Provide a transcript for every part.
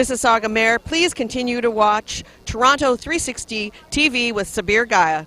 Mississauga Mayor, please continue to watch Toronto 360 TV with Sabir Gaya.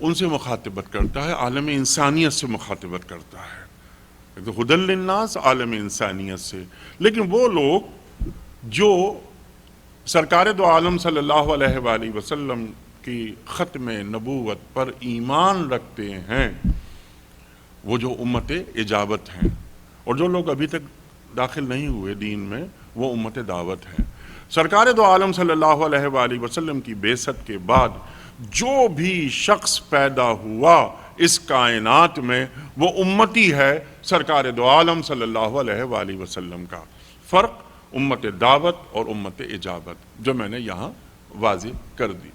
ان سے مخاطبت کرتا ہے، عالم انسانیت سے مخاطبت کرتا ہے، ایک تو ہدی للناس عالم انسانیت سے. لیکن وہ لوگ جو سرکار دو عالم صلی اللہ علیہ وآلہ وسلم کی ختم نبوت پر ایمان رکھتے ہیں، وہ جو امت اجابت ہیں، اور جو لوگ ابھی تک داخل نہیں ہوئے دین میں وہ امت دعوت ہیں. سرکار دو عالم صلی اللہ علیہ وآلہ وسلم کی بعثت کے بعد جو بھی شخص پیدا ہوا اس کائنات میں وہ امتی ہے سرکار دو عالم صلی اللہ علیہ وآلہ وسلم کا. فرق امت دعوت اور امت اجابت جو میں نے یہاں واضح کر دی.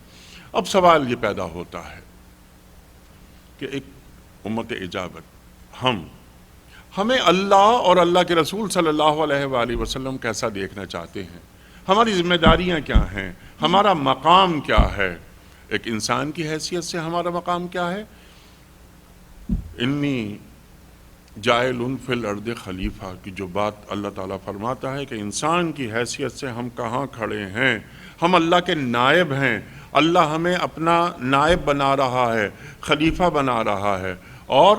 اب سوال یہ پیدا ہوتا ہے کہ ایک امت اجابت ہمیں اللہ اور اللہ کے رسول صلی اللہ علیہ وآلہ وسلم کیسا دیکھنا چاہتے ہیں، ہماری ذمہ داریاں کیا ہیں، ہمارا مقام کیا ہے. ایک انسان کی حیثیت سے ہمارا مقام کیا ہے؟ انی جائل فی الارض خلیفہ کی جو بات اللہ تعالیٰ فرماتا ہے کہ انسان کی حیثیت سے ہم کہاں کھڑے ہیں، ہم اللہ کے نائب ہیں. اللہ ہمیں اپنا نائب بنا رہا ہے، خلیفہ بنا رہا ہے. اور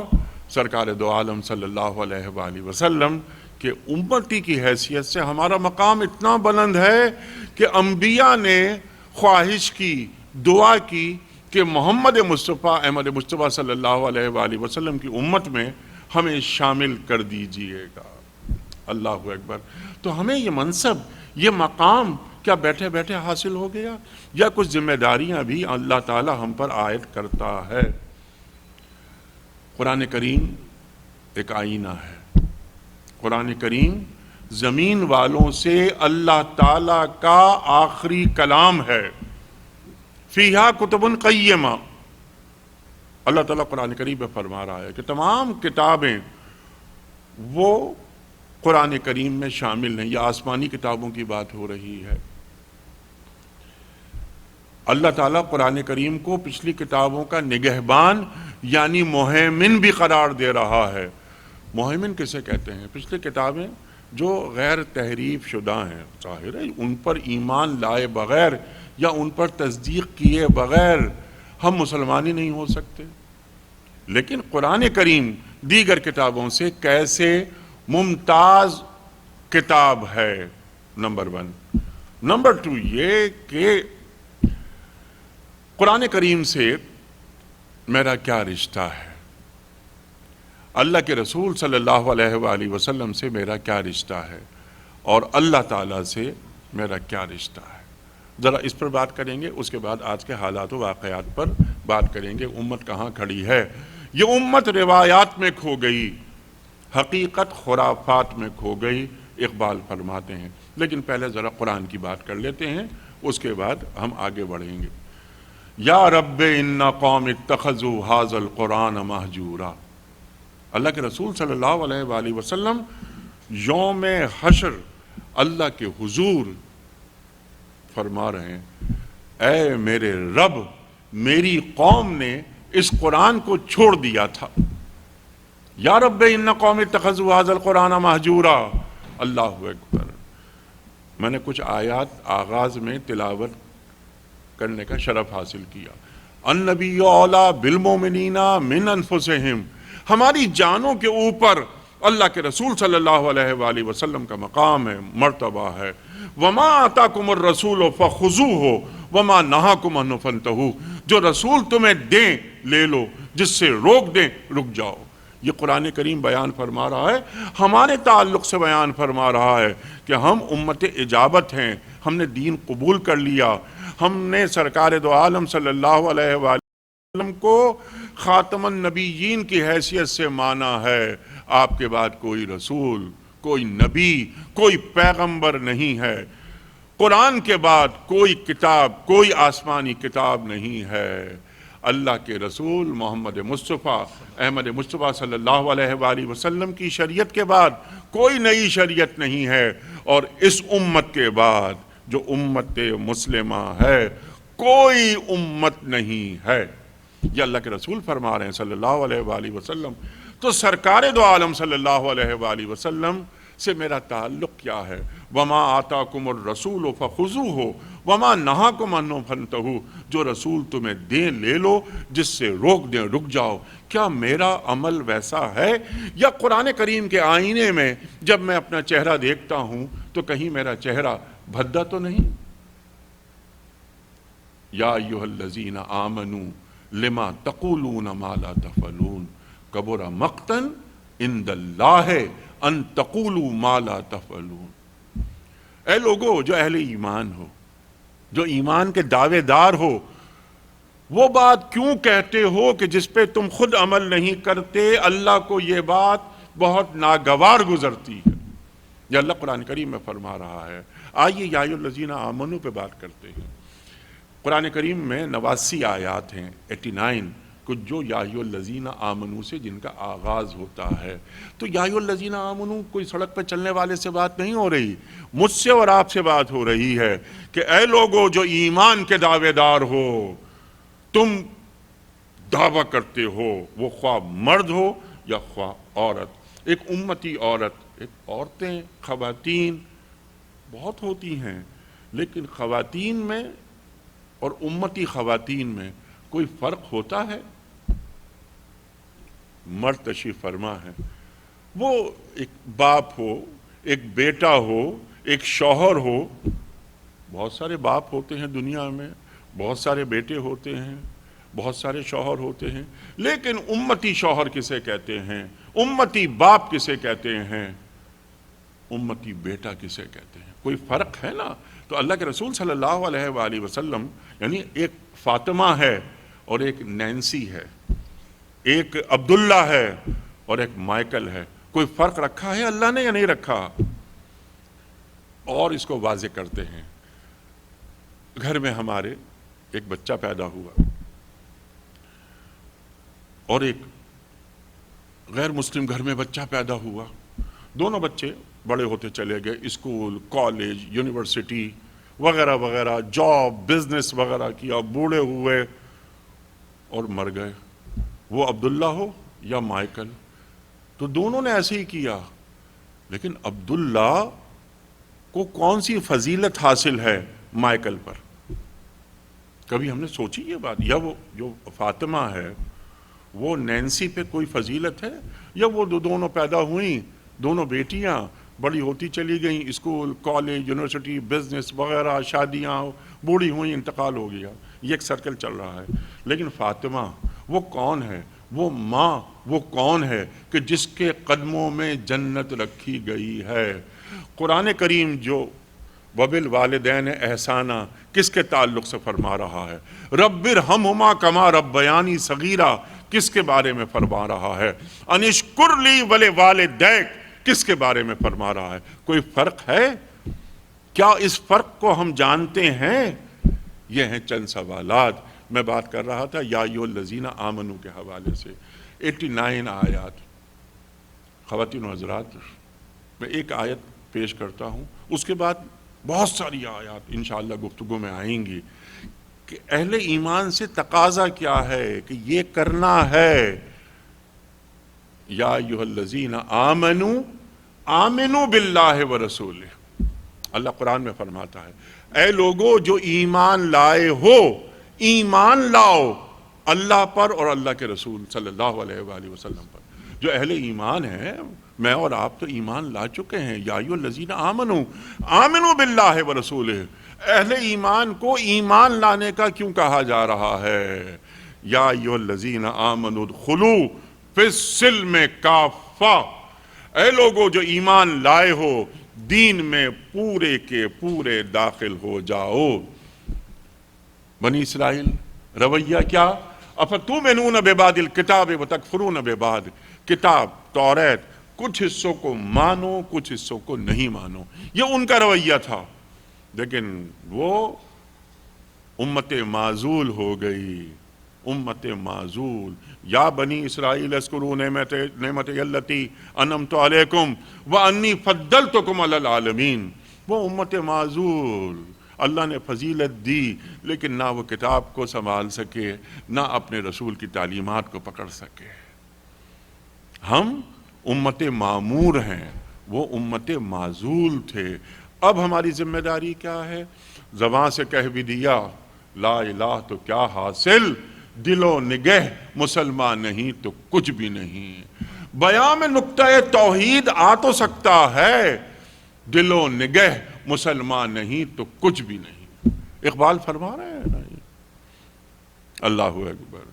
سرکار دو عالم صلی اللہ علیہ وآلہ وسلم کہ امتی کی حیثیت سے ہمارا مقام اتنا بلند ہے کہ انبیاء نے خواہش کی، دعا کی کہ محمد مصطفیٰ احمد مصطفیٰ صلی اللہ علیہ وآلہ وسلم کی امت میں ہمیں شامل کر دیجئے گا. اللہ اکبر. تو ہمیں یہ منصب، یہ مقام کیا بیٹھے بیٹھے حاصل ہو گیا یا کچھ ذمہ داریاں بھی اللہ تعالی ہم پر عائد کرتا ہے؟ قرآن کریم ایک آئینہ ہے. قرآن کریم زمین والوں سے اللہ تعالیٰ کا آخری کلام ہے. فیہا کتب قیمہ. اللہ تعالیٰ قرآن کریم میں فرما رہا ہے کہ تمام کتابیں وہ قرآن کریم میں شامل ہیں. یہ آسمانی کتابوں کی بات ہو رہی ہے. اللہ تعالیٰ قرآن کریم کو پچھلی کتابوں کا نگہبان یعنی مہیمن بھی قرار دے رہا ہے. مہیمن کسے کہتے ہیں؟ پچھلی کتابیں جو غیر تحریف شدہ ہیں، ظاہر ہے ان پر ایمان لائے بغیر یا ان پر تصدیق کیے بغیر ہم مسلمان ہی نہیں ہو سکتے. لیکن قرآن کریم دیگر کتابوں سے کیسے ممتاز کتاب ہے؟ نمبر 1. نمبر 2 یہ کہ قرآن کریم سے میرا کیا رشتہ ہے، اللہ کے رسول صلی اللہ علیہ وآلہ وسلم سے میرا کیا رشتہ ہے، اور اللہ تعالیٰ سے میرا کیا رشتہ ہے. ذرا اس پر بات کریں گے، اس کے بعد آج کے حالات و واقعات پر بات کریں گے. امت کہاں کھڑی ہے؟ یہ امت روایات میں کھو گئی، حقیقت خرافات میں کھو گئی، اقبال فرماتے ہیں. لیکن پہلے ذرا قرآن کی بات کر لیتے ہیں، اس کے بعد ہم آگے بڑھیں گے. یا رب ان قوم اتخذوا ھذا القرآن مہجورا. اللہ کے رسول صلی اللہ علیہ وآلہ وسلم یوم حشر اللہ کے حضور فرما رہے ہیں، اے میرے رب، میری قوم نے اس قرآن کو چھوڑ دیا تھا. یا رب ان قوم اتخذوا ھذا القرآن مہجورا. اللہ اکبر. میں نے کچھ آیات آغاز میں تلاوت کرنے کا شرف حاصل کیا. النبی اولیٰ بالمؤمنین من انفسہم. ہماری جانوں کے اوپر اللہ کے رسول صلی اللہ علیہ وآلہ وسلم کا مقام ہے، مرتبہ ہے. وما آتاکم الرسول فخذوہ وما نہاکم عنہ فانتہوا. جو رسول تمہیں دیں لے لو، جس سے روک دیں رک جاؤ. یہ قرآن کریم بیان فرما رہا ہے، ہمارے تعلق سے بیان فرما رہا ہے کہ ہم امت اجابت ہیں. ہم نے دین قبول کر لیا. ہم نے سرکار دو عالم صلی اللہ علیہ وآلہ وسلم کو خاتم النبیین کی حیثیت سے مانا ہے. آپ کے بعد کوئی رسول، کوئی نبی، کوئی پیغمبر نہیں ہے. قرآن کے بعد کوئی کتاب، کوئی آسمانی کتاب نہیں ہے. اللہ کے رسول محمد مصطفیٰ احمد مصطفیٰ صلی اللہ علیہ وآلہ وسلم کی شریعت کے بعد کوئی نئی شریعت نہیں ہے. اور اس امت کے بعد جو امت مسلمہ ہے کوئی امت نہیں ہے. یہ اللہ کے رسول فرما رہے ہیں صلی اللہ علیہ وآلہ وسلم. تو سرکار دو عالم صلی اللہ علیہ وآلہ وسلم سے میرا تعلق کیا ہے؟ وما آتاکم الرسول فخذوہ وما نہاکم عنہ فانتہوا، جو رسول تمہیں دیں لے لو، جس سے روک دیں رک جاؤ۔ کیا میرا عمل ویسا ہے؟ یا قرآن کریم کے آئینے میں جب میں اپنا چہرہ دیکھتا ہوں تو کہیں میرا چہرہ بھدا تو نہیں؟ یا ایھا الذین آمنوا لما تقولون ما لا تفعلون کبر مقتا عند اللہ ان تقولوا ما لا تفعلون۔ اے لوگو جو اہل ایمان ہو، جو ایمان کے دعوے دار ہو، وہ بات کیوں کہتے ہو کہ جس پہ تم خود عمل نہیں کرتے؟ اللہ کو یہ بات بہت ناگوار گزرتی ہے۔ یہ اللہ قرآن کریم میں فرما رہا ہے۔ آئیے یا ایھا الذین آمنوا پہ بات کرتے ہیں۔ قرآن کریم میں 89 آیات ہیں، 89 کچھ جو یا ایھا الذین آمنوا سے جن کا آغاز ہوتا ہے۔ تو یا ایھا الذین آمنوا کوئی سڑک پہ چلنے والے سے بات نہیں ہو رہی، مجھ سے اور آپ سے بات ہو رہی ہے کہ اے لوگو جو ایمان کے دعوے دار ہو، تم دعویٰ کرتے ہو، وہ خواہ مرد ہو یا خواہ عورت، ایک امتی عورت، ایک عورتیں خواتین بہت ہوتی ہیں، لیکن خواتین میں اور امتی خواتین میں کوئی فرق ہوتا ہے؟ مرد تشریف فرما ہے، وہ ایک باپ ہو، ایک بیٹا ہو، ایک شوہر ہو، بہت سارے باپ ہوتے ہیں دنیا میں، بہت سارے بیٹے ہوتے ہیں، بہت سارے شوہر ہوتے ہیں، لیکن امتی شوہر کسے کہتے ہیں؟ امتی باپ کسے کہتے ہیں؟ امتی بیٹا کسے کہتے ہیں؟ کوئی فرق ہے نا؟ تو اللہ کے رسول صلی اللہ علیہ وآلہ وسلم، یعنی ایک فاطمہ ہے اور ایک نینسی ہے، ایک عبداللہ ہے اور ایک مائیکل ہے، کوئی فرق رکھا ہے اللہ نے یا نہیں رکھا؟ اور اس کو واضح کرتے ہیں۔ گھر میں ہمارے ایک بچہ پیدا ہوا اور ایک غیر مسلم گھر میں بچہ پیدا ہوا، دونوں بچے بڑے ہوتے چلے گئے، اسکول، کالج، یونیورسٹی وغیرہ وغیرہ، جاب، بزنس وغیرہ کیا، بوڑھے ہوئے اور مر گئے، وہ عبداللہ ہو یا مائیکل، تو دونوں نے ایسے ہی کیا۔ لیکن عبداللہ کو کون سی فضیلت حاصل ہے مائیکل پر؟ کبھی ہم نے سوچی یہ بات؟ یا وہ جو فاطمہ ہے وہ نینسی پہ کوئی فضیلت ہے؟ یا وہ دونوں پیدا ہوئیں، دونوں بیٹیاں بڑی ہوتی چلی گئیں، اسکول، کالج، یونیورسٹی، بزنس وغیرہ، شادیاں، بوڑھی ہوئیں، انتقال ہو گیا، یہ ایک سرکل چل رہا ہے۔ لیکن فاطمہ وہ کون ہے؟ وہ ماں وہ کون ہے کہ جس کے قدموں میں جنت رکھی گئی ہے؟ قرآن کریم جو وبالوالدین احسانا کس کے تعلق سے فرما رہا ہے؟ رب ارحمہما کما ربیانی صغیرا کس کے بارے میں فرما رہا ہے؟ ان اشکر لی ولوالدیک کس کے بارے میں فرما رہا ہے؟ کوئی فرق ہے؟ کیا اس فرق کو ہم جانتے ہیں؟ یہ ہیں چند سوالات۔ میں بات کر رہا تھا یا ایھا الذین آمنوا کے حوالے سے، 89 آیات۔ خواتین و حضرات، میں ایک آیت پیش کرتا ہوں، اس کے بعد بہت ساری آیات انشاءاللہ گفتگو میں آئیں گی کہ اہل ایمان سے تقاضا کیا ہے کہ یہ کرنا ہے۔ یا ایھا الذین آمنوا آمنوا باللہ ورسولہ، اللہ قرآن میں فرماتا ہے اے لوگو جو ایمان لائے ہو، ایمان لاؤ اللہ پر اور اللہ کے رسول صلی اللہ علیہ وآلہ وسلم پر۔ جو اہل ایمان ہیں، میں اور آپ تو ایمان لا چکے ہیں۔ یا ایھا الذین آمنوا آمنوا باللہ ورسولہ، اہل ایمان کو ایمان لانے کا کیوں کہا جا رہا ہے؟ یا ایھا الذین آمنوا ادخلوا فی السلم کافہ، اے لوگو جو ایمان لائے ہو دین میں پورے کے پورے داخل ہو جاؤ۔ بنی اسرائیل رویہ کیا؟ افتؤمنون ببعض الکتاب وتکفرون ببعض، کتاب توریت کچھ حصوں کو مانو کچھ حصوں کو نہیں مانو، یہ ان کا رویہ تھا۔ لیکن وہ امت معزول ہو گئی، امت معزول۔ یا بنی اسرائیل اذکروا نعمتی التی انعمت علیکم وانی فضلتکم علی العالمین، وہ امت معزول، اللہ نے فضیلت دی لیکن نہ وہ کتاب کو سنبھال سکے، نہ اپنے رسول کی تعلیمات کو پکڑ سکے۔ ہم امت معمور ہیں، وہ امت معزول تھے. اب ہماری ذمہ داری کیا ہے؟ زبان سے کہہ بھی دیا لا الہ تو کیا حاصل، دل و نگہ مسلمان نہیں تو کچھ بھی نہیں. بیان میں نقطہ توحید آ تو سکتا ہے، دل و نگہ مسلمان نہیں تو کچھ بھی نہیں. اقبال فرما رہے ہیں نا، اللہ اکبر.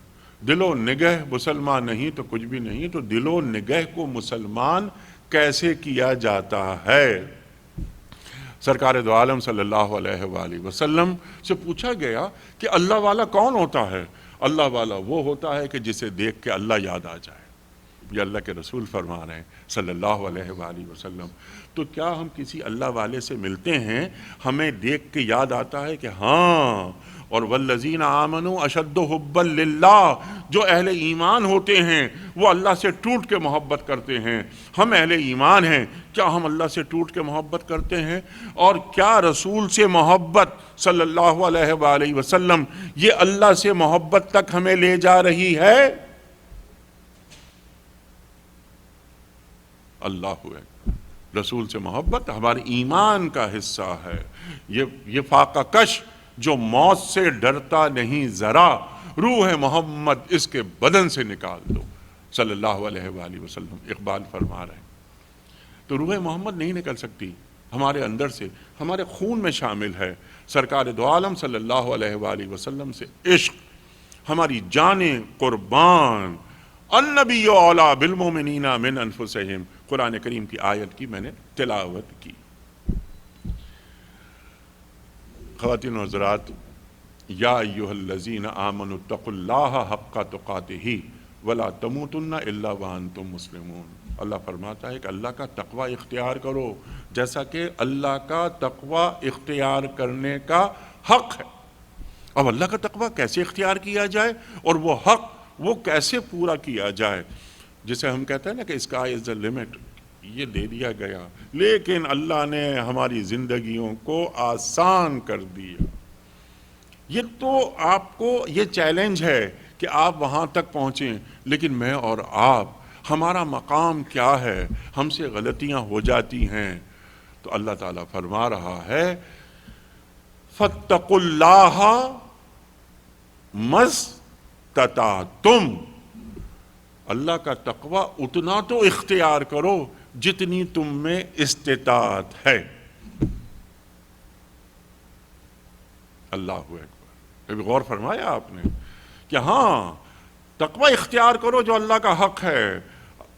دل و نگہ مسلمان نہیں تو کچھ بھی نہیں. تو دل و نگہ کو مسلمان کیسے کیا جاتا ہے؟ سرکار دو عالم صلی اللہ علیہ وآلہ وسلم سے پوچھا گیا کہ اللہ والا کون ہوتا ہے؟ اللہ والا وہ ہوتا ہے کہ جسے دیکھ کے اللہ یاد آ جائے. یہ اللہ کے رسول فرما رہے ہیں صلی اللہ علیہ وآلہ وسلم. تو کیا ہم کسی اللہ والے سے ملتے ہیں ہمیں دیکھ کے یاد آتا ہے کہ ہاں، اور والذین آمنوا اشد حبا للہ، جو اہل ایمان ہوتے ہیں وہ اللہ سے ٹوٹ کے محبت کرتے ہیں. ہم اہل ایمان ہیں، کیا ہم اللہ سے ٹوٹ کے محبت کرتے ہیں؟ اور کیا رسول سے محبت صلی اللہ علیہ وآلہ وسلم یہ اللہ سے محبت تک ہمیں لے جا رہی ہے؟ اللہ اکبر. رسول سے محبت ہمارے ایمان کا حصہ ہے. یہ فاقہ کش جو موت سے ڈرتا نہیں ذرا، روح محمد اس کے بدن سے نکال دو صلی اللہ علیہ وآلہ وسلم. اقبال فرما رہے ہیں. تو روح محمد نہیں نکل سکتی ہمارے اندر سے، ہمارے خون میں شامل ہے. سرکار دو عالم صلی اللہ علیہ وآلہ وسلم سے عشق، ہماری جانیں قربان. النبی اولیٰ بالمؤمنین من انفسہم، قرآن کریم کی آیت کی میں نے تلاوت کی. خواتین و حضرات، یا ایہا الذین آمنوا اتقوا اللہ حق تقاتہ ولا تموتن الا وانتم مسلمون. اللہ فرماتا ہے کہ اللہ کا تقوی اختیار کرو جیسا کہ اللہ کا تقوی اختیار کرنے کا حق ہے. اب اللہ کا تقوی کیسے اختیار کیا جائے اور وہ حق وہ کیسے پورا کیا جائے؟ جسے ہم کہتے ہیں نا کہ اسکائی از the limit، یہ دے دیا گیا، لیکن اللہ نے ہماری زندگیوں کو آسان کر دیا. یہ تو آپ کو یہ چیلنج ہے کہ آپ وہاں تک پہنچیں، لیکن میں اور آپ، ہمارا مقام کیا ہے؟ ہم سے غلطیاں ہو جاتی ہیں. تو اللہ تعالیٰ فرما رہا ہے فَاتَّقُوا اللَّهَ مَسْتَطَعْتُمْ. اللہ کا تقوی اتنا تو اختیار کرو جتنی تم میں استطاعت ہے. اللہ اکبر. کبھی غور فرمایا آپ نے کہ ہاں تقوی اختیار کرو جو اللہ کا حق ہے.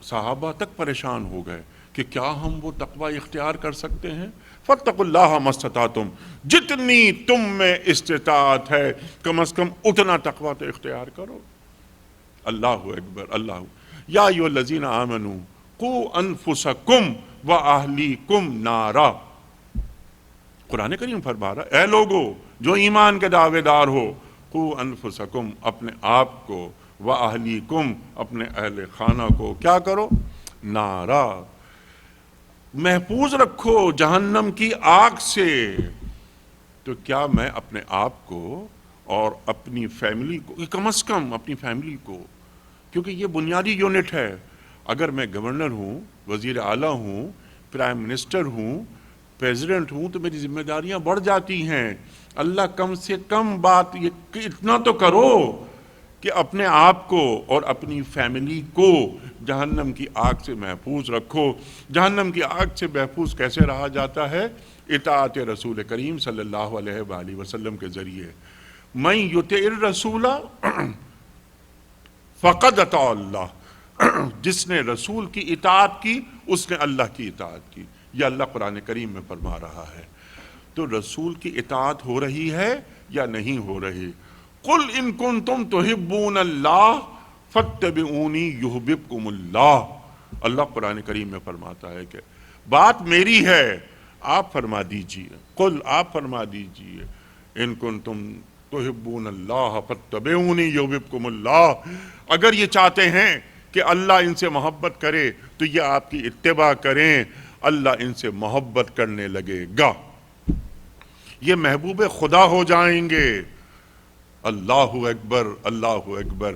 صحابہ تک پریشان ہو گئے کہ کیا ہم وہ تقوی اختیار کر سکتے ہیں؟ فَاتَّقُوا اللَّهَ مَا اسْتَطَعْتُمْ، جتنی تم میں استطاعت ہے کم از کم اتنا تقوی تو اختیار کرو. اللہ اکبر. اللہ. یا ایھا الذین آمنوا قوا انفسکم واہلیکم نارا. قرآن کریم فرما رہا اے لوگو جو ایمان کے دعوے دار ہو، قوا انفسکم، اپنے آپ کو، واہلیکم، اپنے اہل خانہ کو کیا کرو؟ نارا، محفوظ رکھو جہنم کی آگ سے. تو کیا میں اپنے آپ کو اور اپنی فیملی کو، کم از کم اپنی فیملی کو، کیونکہ یہ بنیادی یونٹ ہے. اگر میں گورنر ہوں، وزیر اعلیٰ ہوں، پرائم منسٹر ہوں، پریزیڈنٹ ہوں، تو میری ذمہ داریاں بڑھ جاتی ہیں. اللہ کم سے کم بات یہ اتنا تو کرو کہ اپنے آپ کو اور اپنی فیملی کو جہنم کی آگ سے محفوظ رکھو. جہنم کی آگ سے محفوظ کیسے رہا جاتا ہے؟ اطاعت رسول کریم صلی اللہ علیہ وآلہ وسلم کے ذریعے. من یطع الرسول فقد اطاع اللہ، جس نے رسول کی اطاعت کی اس نے اللہ کی اطاعت کی. یہ اللہ قرآن کریم میں فرما رہا ہے. تو رسول کی اطاعت ہو رہی ہے یا نہیں ہو رہی؟ قل ان کنتم تحبون اللہ فاتبعونی یحببکم اللہ. اللہ قرآن کریم میں فرماتا ہے کہ بات میری ہے، آپ فرما دیجئے. قل، آپ فرما دیجئے، ان کنتم تحبون اللہ فاتبعونی یحببکم اللہ. اگر یہ چاہتے ہیں کہ اللہ ان سے محبت کرے تو یہ آپ کی اتباع کریں، اللہ ان سے محبت کرنے لگے گا، یہ محبوب خدا ہو جائیں گے. اللہ اکبر. اللہ اکبر.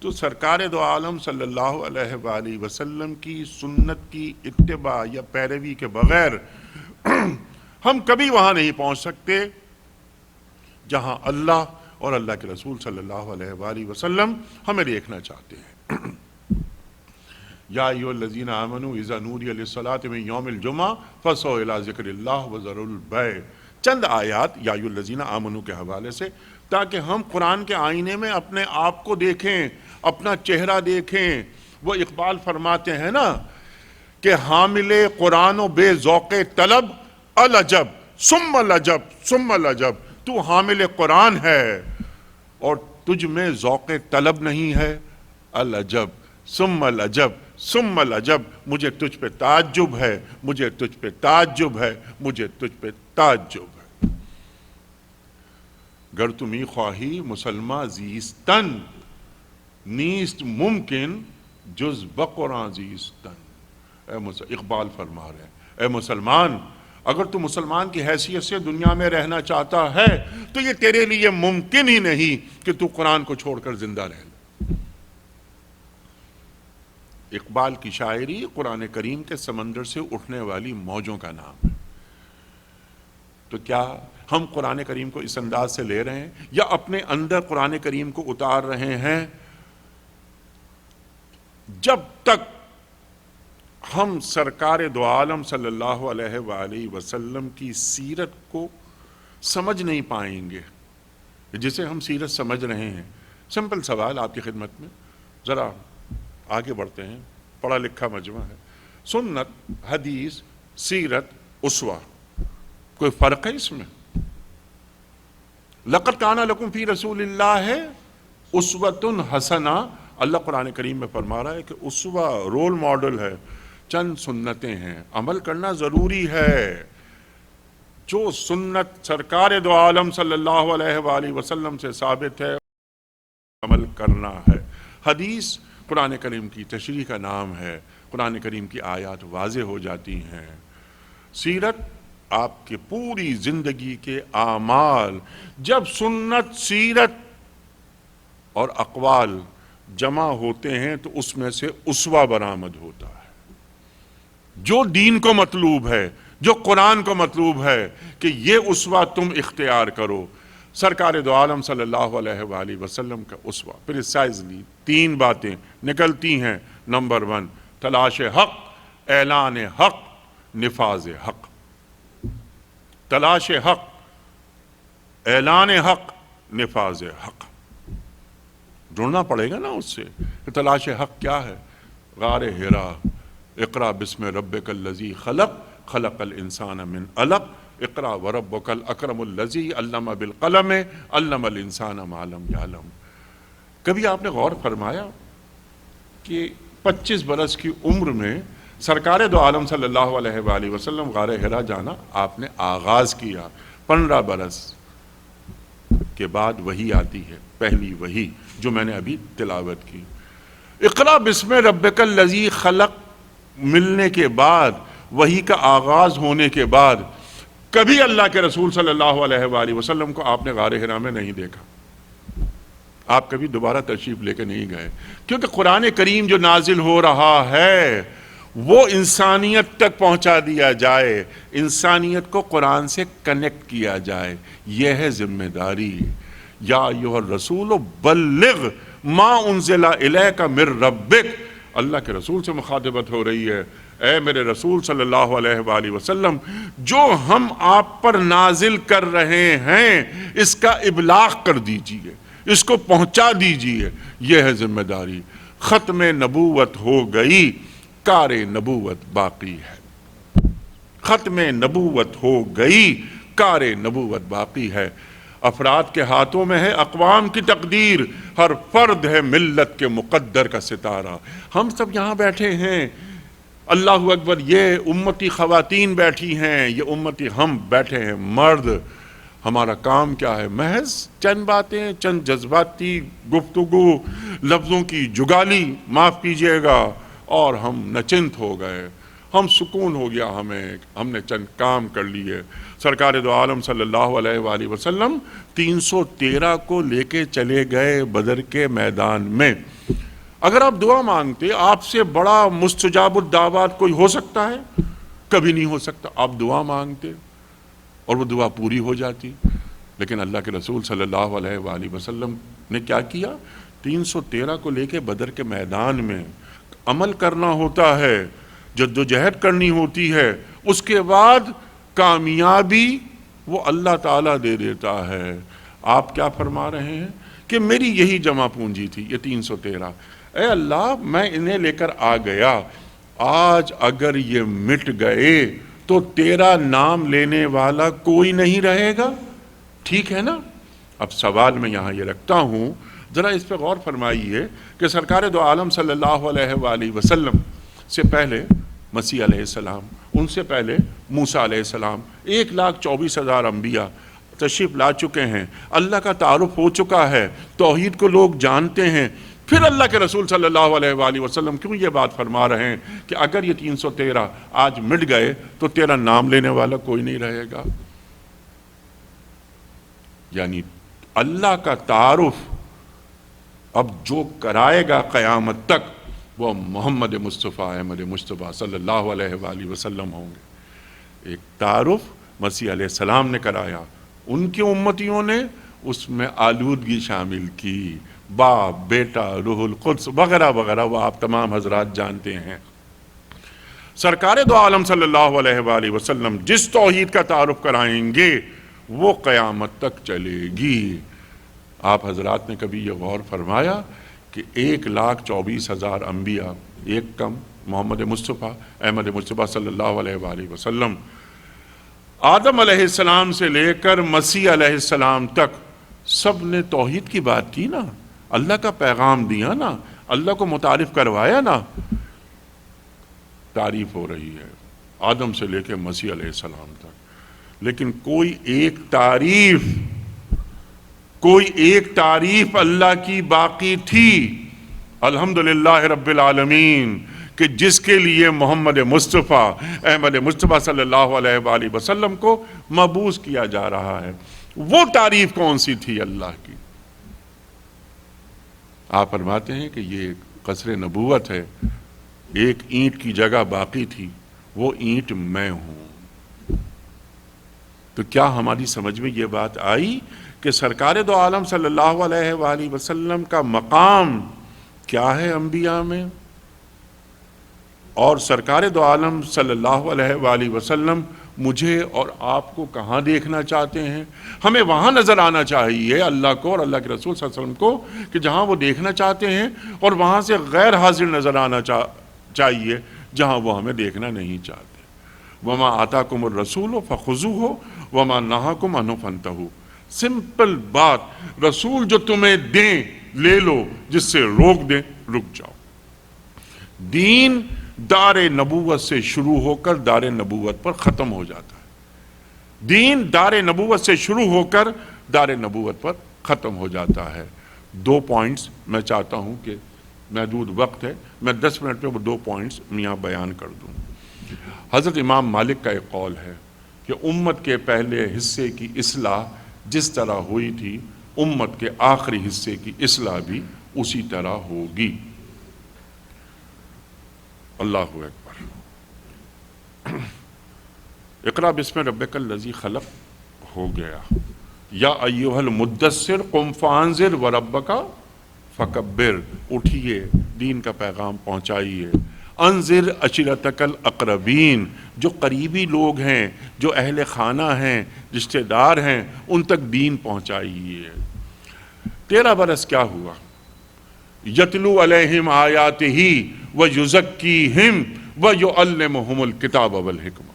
تو سرکار دو عالم صلی اللہ علیہ وآلہ وسلم کی سنت کی اتباع یا پیروی کے بغیر ہم کبھی وہاں نہیں پہنچ سکتے جہاں اللہ اور اللہ کے رسول صلی اللہ علیہ وآلہ وسلم ہمیں دیکھنا چاہتے ہیں۔ یا ایھا الذین آمنوا اذا نودی للصلاۃ من یوم الجمعہ فاسعوا الی ذکر اللہ وذروا البیع، چند آیات یا ایھا الذین آمنوا کے حوالے سے، تاکہ ہم قرآن کے آئینے میں اپنے آپ کو دیکھیں، اپنا چہرہ دیکھیں۔ وہ اقبال فرماتے ہیں نا کہ حامل قرآن و بے ذوق طلب العجب ثم العجب ثم العجب، تو حامل قرآن ہے اور تجھ میں ذوق طلب نہیں ہے، العجب ثم العجب ثم العجب، مجھے تجھ پہ تعجب ہے، مجھے تجھ پہ تعجب ہے، مجھے تجھ پہ تعجب ہے۔ گر تمی خواہی مسلمہ زیستن، نیست ممکن جز بقرآن زیستن۔ اقبال فرما رہے ہیں اے مسلمان، اگر تو مسلمان کی حیثیت سے دنیا میں رہنا چاہتا ہے تو یہ تیرے لیے ممکن ہی نہیں کہ تو قرآن کو چھوڑ کر زندہ رہ لے۔ اقبال کی شاعری قرآن کریم کے سمندر سے اٹھنے والی موجوں کا نام ہے۔ تو کیا ہم قرآن کریم کو اس انداز سے لے رہے ہیں یا اپنے اندر قرآن کریم کو اتار رہے ہیں؟ جب تک ہم سرکار دو عالم صلی اللہ علیہ وآلہ وسلم کی سیرت کو سمجھ نہیں پائیں گے، جسے ہم سیرت سمجھ رہے ہیں۔ سمپل سوال آپ کی خدمت میں، ذرا آگے بڑھتے ہیں، پڑھا لکھا مجمع ہے۔ سنت، حدیث، سیرت، اسوہ، کوئی فرق ہے اس میں؟ لقد کان لکم فی رسول اللہ اسوۃ حسنہ، اللہ قرآن کریم میں فرما رہا ہے کہ اسوہ رول ماڈل ہے، چند سنتیں ہیں، عمل کرنا ضروری ہے۔ جو سنت سرکار دو عالم صلی اللہ علیہ وآلہ وسلم سے ثابت ہے عمل کرنا ہے۔ حدیث قرآن کریم کی تشریح کا نام ہے، قرآن کریم کی آیات واضح ہو جاتی ہیں۔ سیرت آپ کے پوری زندگی کے اعمال، جب سنت، سیرت اور اقوال جمع ہوتے ہیں تو اس میں سے اسوہ برآمد ہوتا ہے۔ جو دین کو مطلوب ہے، جو قرآن کو مطلوب ہے کہ یہ اسوہ تم اختیار کرو، سرکار دو عالم صلی اللہ علیہ وآلہ وسلم کا اسوہ۔ پریسائزلی 3 باتیں نکلتی ہیں۔ نمبر 1، تلاش حق، اعلان حق، نفاذ حق۔ تلاش حق، اعلان حق، نفاذ حق، جڑنا پڑے گا نا اس سے کہ تلاش حق کیا ہے۔ غار حرا، اقرا بسم ربک الذی خلق، خلق الانسان من علق، اقرا وربک الاکرم الذی علم بالقلم، علم الانسان ما لم یعلم۔ کبھی آپ نے غور فرمایا کہ 25 برس کی عمر میں سرکار دو عالم صلی اللہ علیہ وآلہ وسلم غار حرا جانا آپ نے آغاز کیا، 15 برس کے بعد وحی آتی ہے، پہلی وحی جو میں نے ابھی تلاوت کی۔ اقرا بسم ربک الذی خلق ملنے کے بعد، وحی کا آغاز ہونے کے بعد، کبھی اللہ کے رسول صلی اللہ علیہ وآلہ وسلم کو آپ نے غار حرا میں نہیں دیکھا۔ آپ کبھی دوبارہ تشریف لے کے نہیں گئے، کیونکہ قرآن کریم جو نازل ہو رہا ہے وہ انسانیت تک پہنچا دیا جائے، انسانیت کو قرآن سے کنیکٹ کیا جائے، یہ ہے ذمہ داری۔ یا ایھا الرسول بلغ ما انزل الیک من ربک، اللہ کے رسول سے مخاطبت ہو رہی ہے، اے میرے رسول صلی اللہ علیہ وآلہ وسلم، جو ہم آپ پر نازل کر رہے ہیں اس کا ابلاغ کر دیجئے، اس کو پہنچا دیجئے، یہ ہے ذمہ داری۔ ختم نبوت ہو گئی، کار نبوت باقی ہے۔ ختم نبوت ہو گئی، کار نبوت باقی ہے۔ افراد کے ہاتھوں میں ہے اقوام کی تقدیر، ہر فرد ہے ملت کے مقدر کا ستارہ۔ ہم سب یہاں بیٹھے ہیں، اللہ اکبر، یہ امتی خواتین بیٹھی ہیں، یہ امتی ہم بیٹھے ہیں مرد۔ ہمارا کام کیا ہے؟ محض چند باتیں، چند جذباتی گفتگو، لفظوں کی جگالی، معاف کیجئے گا، اور ہم نچنت ہو گئے۔ ہم سکون ہو گیا ہمیں، ہم نے چند کام کر لیے۔ سرکار دو عالم صلی اللہ علیہ وآلہ وسلم 313 کو لے کے چلے گئے بدر کے میدان میں۔ اگر آپ دعا مانگتے، آپ سے بڑا مستجاب الدعوات کوئی ہو سکتا ہے؟ کبھی نہیں ہو سکتا۔ آپ دعا مانگتے اور وہ دعا پوری ہو جاتی، لیکن اللہ کے رسول صلی اللہ علیہ وآلہ وسلم نے کیا کیا؟ 313 کو لے کے بدر کے میدان میں عمل کرنا ہوتا ہے، جد و جہد کرنی ہوتی ہے، اس کے بعد کامیابی وہ اللہ تعالیٰ دے دیتا ہے۔ آپ کیا فرما رہے ہیں کہ میری یہی جمع پونجی تھی، یہ 313، اے اللہ میں انہیں لے کر آ گیا، آج اگر یہ مٹ گئے تو تیرا نام لینے والا کوئی نہیں رہے گا، ٹھیک ہے نا؟ اب سوال میں یہاں یہ رکھتا ہوں، ذرا اس پہ غور فرمائیے کہ سرکار دو عالم صلی اللہ علیہ وآلہ وسلم سے پہلے مسیح علیہ السلام، ان سے پہلے موسیٰ علیہ السلام، 1,24,000 انبیاء تشریف لا چکے ہیں، اللہ کا تعارف ہو چکا ہے، توحید کو لوگ جانتے ہیں، پھر اللہ کے رسول صلی اللہ علیہ وآلہ وسلم کیوں یہ بات فرما رہے ہیں کہ اگر یہ 313 آج مٹ گئے تو تیرا نام لینے والا کوئی نہیں رہے گا؟ یعنی اللہ کا تعارف اب جو کرائے گا قیامت تک وہ محمد مصطفیٰ احمد مصطفیٰ صلی اللہ علیہ وآلہ وسلم ہوں گے۔ ایک تعارف مسیح علیہ السلام نے کرایا، ان کی امتیوں نے اس میں آلودگی شامل کی، باپ، بیٹا، روح القدس وغیرہ وغیرہ، وہ آپ تمام حضرات جانتے ہیں۔ سرکار دو عالم صلی اللہ علیہ وآلہ وسلم جس توحید کا تعارف کرائیں گے وہ قیامت تک چلے گی۔ آپ حضرات نے کبھی یہ غور فرمایا کہ 1,24,000 انبیاء، ایک کم محمد مصطفیٰ احمد مصطفیٰ صلی اللہ علیہ وآلہ وسلم، آدم علیہ السلام سے لے کر مسیح علیہ السلام تک سب نے توحید کی بات کی نا، اللہ کا پیغام دیا نا، اللہ کو متعارف کروایا نا۔ تعریف ہو رہی ہے آدم سے لے کے مسیح علیہ السلام تک، لیکن کوئی ایک تعریف اللہ کی باقی تھی، الحمدللہ رب العالمین، کہ جس کے لیے محمد مصطفیٰ احمد مصطفیٰ صلی اللہ علیہ وآلہ وسلم کو مبعوث کیا جا رہا ہے۔ وہ تعریف کون سی تھی اللہ کی؟ آپ فرماتے ہیں کہ یہ قصر نبوت ہے، ایک اینٹ کی جگہ باقی تھی، وہ اینٹ میں ہوں۔ تو کیا ہماری سمجھ میں یہ بات آئی کہ سرکار دو عالم صلی اللہ علیہ وآلہ وسلم کا مقام کیا ہے انبیاء میں؟ اور سرکار دو عالم صلی اللہ علیہ وآلہ وسلم مجھے اور آپ کو کہاں دیکھنا چاہتے ہیں؟ ہمیں وہاں نظر آنا چاہیے اللہ کو اور اللہ کے رسول صلی اللہ علیہ وسلم کو، کہ جہاں وہ دیکھنا چاہتے ہیں، اور وہاں سے غیر حاضر نظر آنا چاہیے جہاں وہ ہمیں دیکھنا نہیں چاہتے۔ وَمَا آتَاكُمُ الرَّسُولُ فَخُذُوهُ وَمَا نَهَاكُمْ عَنْهُ فَانْتَهُوا۔ سمپل بات، رسول جو تمہیں دیں لے لو، جس سے روک دیں رک جاؤ۔ دین دار نبوت سے شروع ہو کر دار نبوت پر ختم ہو جاتا ہے، دین دار نبوت سے شروع ہو کر دار نبوت پر ختم ہو جاتا ہے۔ 2 پوائنٹس میں چاہتا ہوں کہ محدود وقت ہے، میں 10 منٹ میں وہ 2 پوائنٹس یہاں بیان کر دوں۔ حضرت امام مالک کا ایک قول ہے کہ امت کے پہلے حصے کی اصلاح جس طرح ہوئی تھی، امت کے آخری حصے کی اصلاح بھی اسی طرح ہوگی۔ اللہ اکبر۔ اقرا بسم ربک الذی خلق ہو گیا، یا ایھا المدثر قم فانذر وربک فکبر، اٹھیے دین کا پیغام پہنچائیے۔ انذر عشیرتک الاقربین، جو قریبی لوگ ہیں، جو اہل خانہ ہیں، رشتہ دار ہیں، ان تک دین پہنچائیے۔ 13 برس کیا ہوا؟ یتلو علیہم آیاتہ ویزکیہم ویعلمہم الکتاب والحکمہ۔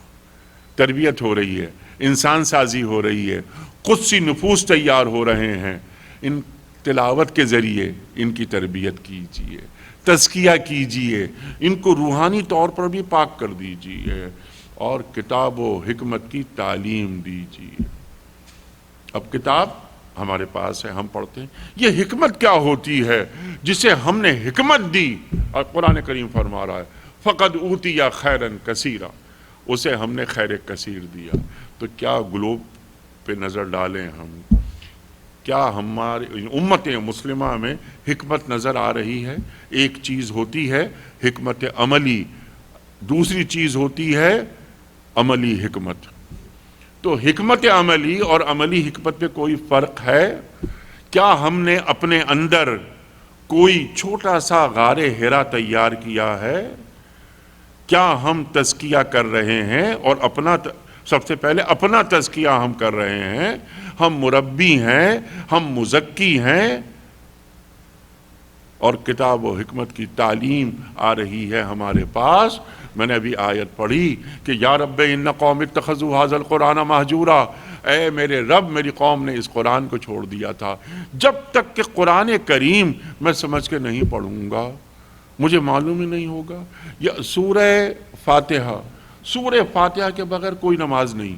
تربیت ہو رہی ہے، انسان سازی ہو رہی ہے، قدسی نفوس تیار ہو رہے ہیں۔ ان تلاوت کے ذریعے ان کی تربیت کیجیے، تزکیہ کیجیے، ان کو روحانی طور پر بھی پاک کر دیجیے، اور کتاب و حکمت کی تعلیم دیجیے۔ اب کتاب ہمارے پاس ہے، ہم پڑھتے ہیں، یہ حکمت کیا ہوتی ہے جسے ہم نے حکمت دی؟ اور قرآن کریم فرما رہا ہے فقد اوتیا خیرن کثیرا، اسے ہم نے خیر کثیر دیا۔ تو کیا گلوب پہ نظر ڈالیں ہم، کیا ہماری امت مسلمہ میں حکمت نظر آ رہی ہے؟ ایک چیز ہوتی ہے حکمت عملی، دوسری چیز ہوتی ہے عملی حکمت۔ تو حکمت عملی اور عملی حکمت میں کوئی فرق ہے؟ کیا ہم نے اپنے اندر کوئی چھوٹا سا غار حرا تیار کیا ہے؟ کیا ہم تزکیہ کر رہے ہیں؟ اور سب سے پہلے اپنا تزکیہ ہم کر رہے ہیں، ہم مربی ہیں، ہم مزکی ہیں، اور کتاب و حکمت کی تعلیم آ رہی ہے ہمارے پاس۔ میں نے ابھی آیت پڑھی کہ یا رب ان قوم اتخذوا ھذا القرآن مہجورا، اے میرے رب میری قوم نے اس قرآن کو چھوڑ دیا تھا۔ جب تک کہ قرآن کریم میں سمجھ کے نہیں پڑھوں گا، مجھے معلوم ہی نہیں ہوگا۔ یہ سورہ فاتحہ کے بغیر کوئی نماز نہیں،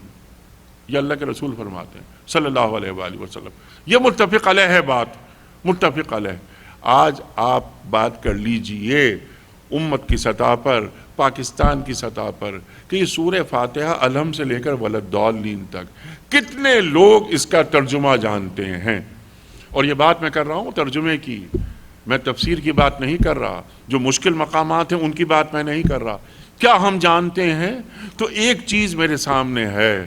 یہ اللہ کے رسول فرماتے ہیں صلی اللہ علیہ وآلہ وسلم۔ یہ متفق علیہ ہے بات، متفق علیہ۔ آج آپ بات کر لیجئے امت کی سطح پر، پاکستان کی سطح پر، کہ یہ سورہ فاتحہ الحم سے لے کر ولدالضالین تک کتنے لوگ اس کا ترجمہ جانتے ہیں؟ اور یہ بات میں کر رہا ہوں ترجمے کی، میں تفسیر کی بات نہیں کر رہا، جو مشکل مقامات ہیں ان کی بات میں نہیں کر رہا۔ کیا ہم جانتے ہیں؟ تو ایک چیز میرے سامنے ہے،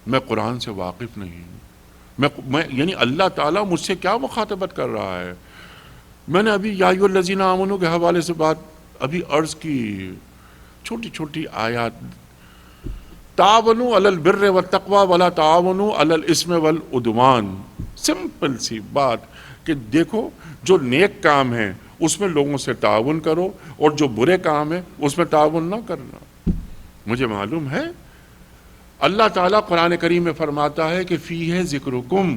میں قرآن سے واقف نہیں ہوں، یعنی اللہ تعالیٰ مجھ سے کیا مخاطبت کر رہا ہے؟ میں نے ابھی یا ایھا الذین آمنوا کے حوالے سے بات ابھی عرض کی، چھوٹی چھوٹی آیات، تعاونوا علی البر والتقوی ولا تعاونوا علی الاثم والعدوان، سمپل سی بات کہ دیکھو جو نیک کام ہے اس میں لوگوں سے تعاون کرو، اور جو برے کام ہے اس میں تعاون نہ کرنا۔ مجھے معلوم ہے اللہ تعالیٰ قرآن کریم میں فرماتا ہے کہ فیہ ذکرکم،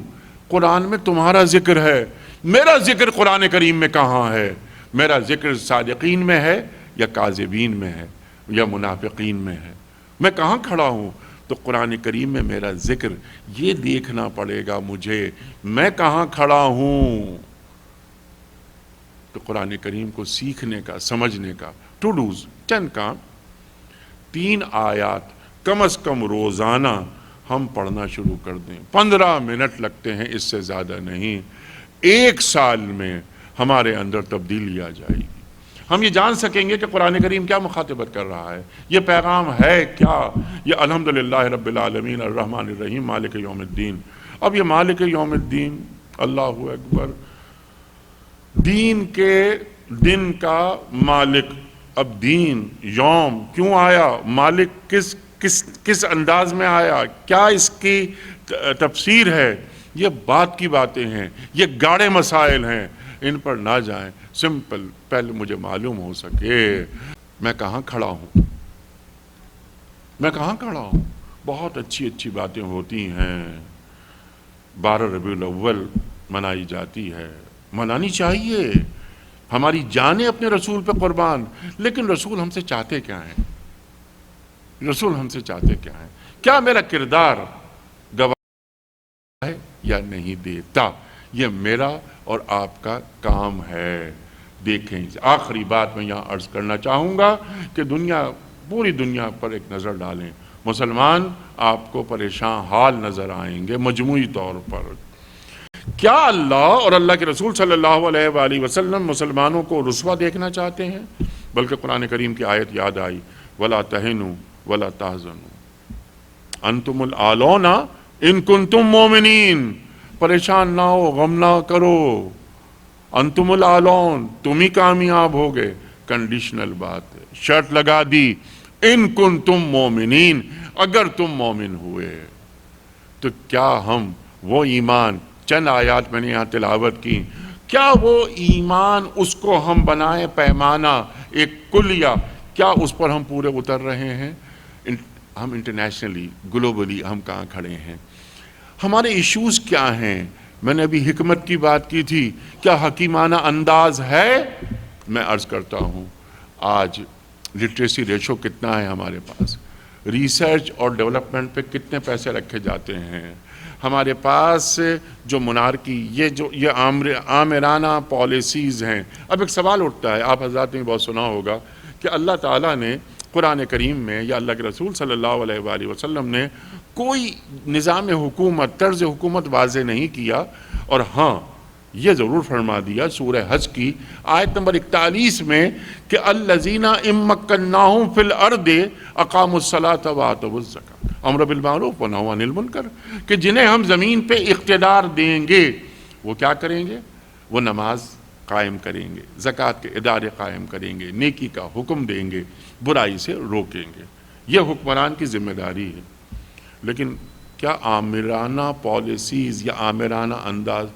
قرآن میں تمہارا ذکر ہے۔ میرا ذکر قرآن کریم میں کہاں ہے؟ میرا ذکر صادقین میں ہے یا کاذبین میں ہے یا منافقین میں ہے؟ میں کہاں کھڑا ہوں؟ تو قرآن کریم میں میرا ذکر، یہ دیکھنا پڑے گا مجھے میں کہاں کھڑا ہوں۔ تو قرآن کریم کو سیکھنے کا، سمجھنے کا، ٹو ڈوز 10 کام، 3 آیات کم از کم روزانہ ہم پڑھنا شروع کر دیں۔ 15 منٹ لگتے ہیں، اس سے زیادہ نہیں۔ 1 سال میں ہمارے اندر تبدیلی آ جائے گی۔ ہم یہ جان سکیں گے کہ قرآن کریم کیا مخاطبت کر رہا ہے، یہ پیغام ہے کیا۔ یہ الحمدللہ رب العالمین الرحمن الرحیم مالک یوم الدین۔ اب یہ مالک یوم الدین، اللہ اکبر، دین کے دن کا مالک، اب دین یوم کیوں آیا، مالک کس انداز میں آیا، کیا اس کی تفسیر ہے، یہ بات کی باتیں ہیں، یہ گاڑے مسائل ہیں، ان پر نہ جائیں۔ سمپل، پہلے مجھے معلوم ہو سکے میں کہاں کھڑا ہوں، میں کہاں کھڑا ہوں۔ بہت اچھی اچھی باتیں ہوتی ہیں، 12 ربیع الاول منائی جاتی ہے، منانی چاہیے، ہماری جانیں اپنے رسول پہ قربان۔ لیکن رسول ہم سے چاہتے کیا ہیں؟ رسول ہم سے چاہتے کیا ہیں؟ کیا میرا کردار گواہ ہے یا نہیں دیتا؟ یہ میرا اور آپ کا کام ہے۔ دیکھیں، آخری بات میں یہاں عرض کرنا چاہوں گا کہ پوری دنیا پر ایک نظر ڈالیں، مسلمان آپ کو پریشان حال نظر آئیں گے مجموعی طور پر۔ کیا اللہ اور اللہ کے رسول صلی اللہ علیہ وآلہ وسلم مسلمانوں کو رسوا دیکھنا چاہتے ہیں؟ بلکہ قرآن کریم کی آیت یاد آئی، وَلَا تَهِنُوا وَلَا تَحْزَنُوا أَنْتُمُ الْأَعْلَوْنَ إِن كُنتُم مُؤْمِنِينَ، پریشان نہ ہو، غم نہ کرو، انتم العلون، تم ہی کامیاب ہوگے۔ کنڈیشنل بات ہے، شرط لگا دی، ان کنتم مومنین، اگر تم مومن ہوئے۔ تو کیا ہم وہ ایمان، چند آیات میں نے یہاں تلاوت کی، کیا وہ ایمان اس کو ہم بنائیں پیمانہ، ایک کلیہ، کیا اس پر ہم پورے اتر رہے ہیں؟ ہم انٹرنیشنلی، گلوبلی ہم کہاں کھڑے ہیں؟ ہمارے ایشوز کیا ہیں؟ میں نے ابھی حکمت کی بات کی تھی، کیا حکیمانہ انداز ہے؟ میں عرض کرتا ہوں، آج لٹریسی ریشو کتنا ہے ہمارے پاس، ریسرچ اور ڈیولپمنٹ پہ کتنے پیسے رکھے جاتے ہیں ہمارے پاس، جو منارکی، یہ آمرانہ پالیسیز ہیں۔ اب ایک سوال اٹھتا ہے، آپ حضرات نے بہت سنا ہوگا کہ اللہ تعالیٰ نے قرآن کریم میں یا اللہ کے رسول صلی اللہ علیہ وآلہ وسلم نے کوئی نظام حکومت، طرز حکومت واضح نہیں کیا، اور ہاں یہ ضرور فرما دیا سورہ حج کی آیت نمبر 41 میں کہ الذین ان مکناہم فی الارض اقاموا الصلاۃ وآتوا الزکاۃ امر بالمعروف ونہی عن المنکر، کہ جنہیں ہم زمین پہ اقتدار دیں گے وہ کیا کریں گے؟ وہ نماز قائم کریں گے، زکوٰۃ کے ادارے قائم کریں گے، نیکی کا حکم دیں گے، برائی سے روکیں گے۔ یہ حکمران کی ذمہ داری ہے۔ لیکن کیا آمرانہ پالیسیز یا آمرانہ انداز؟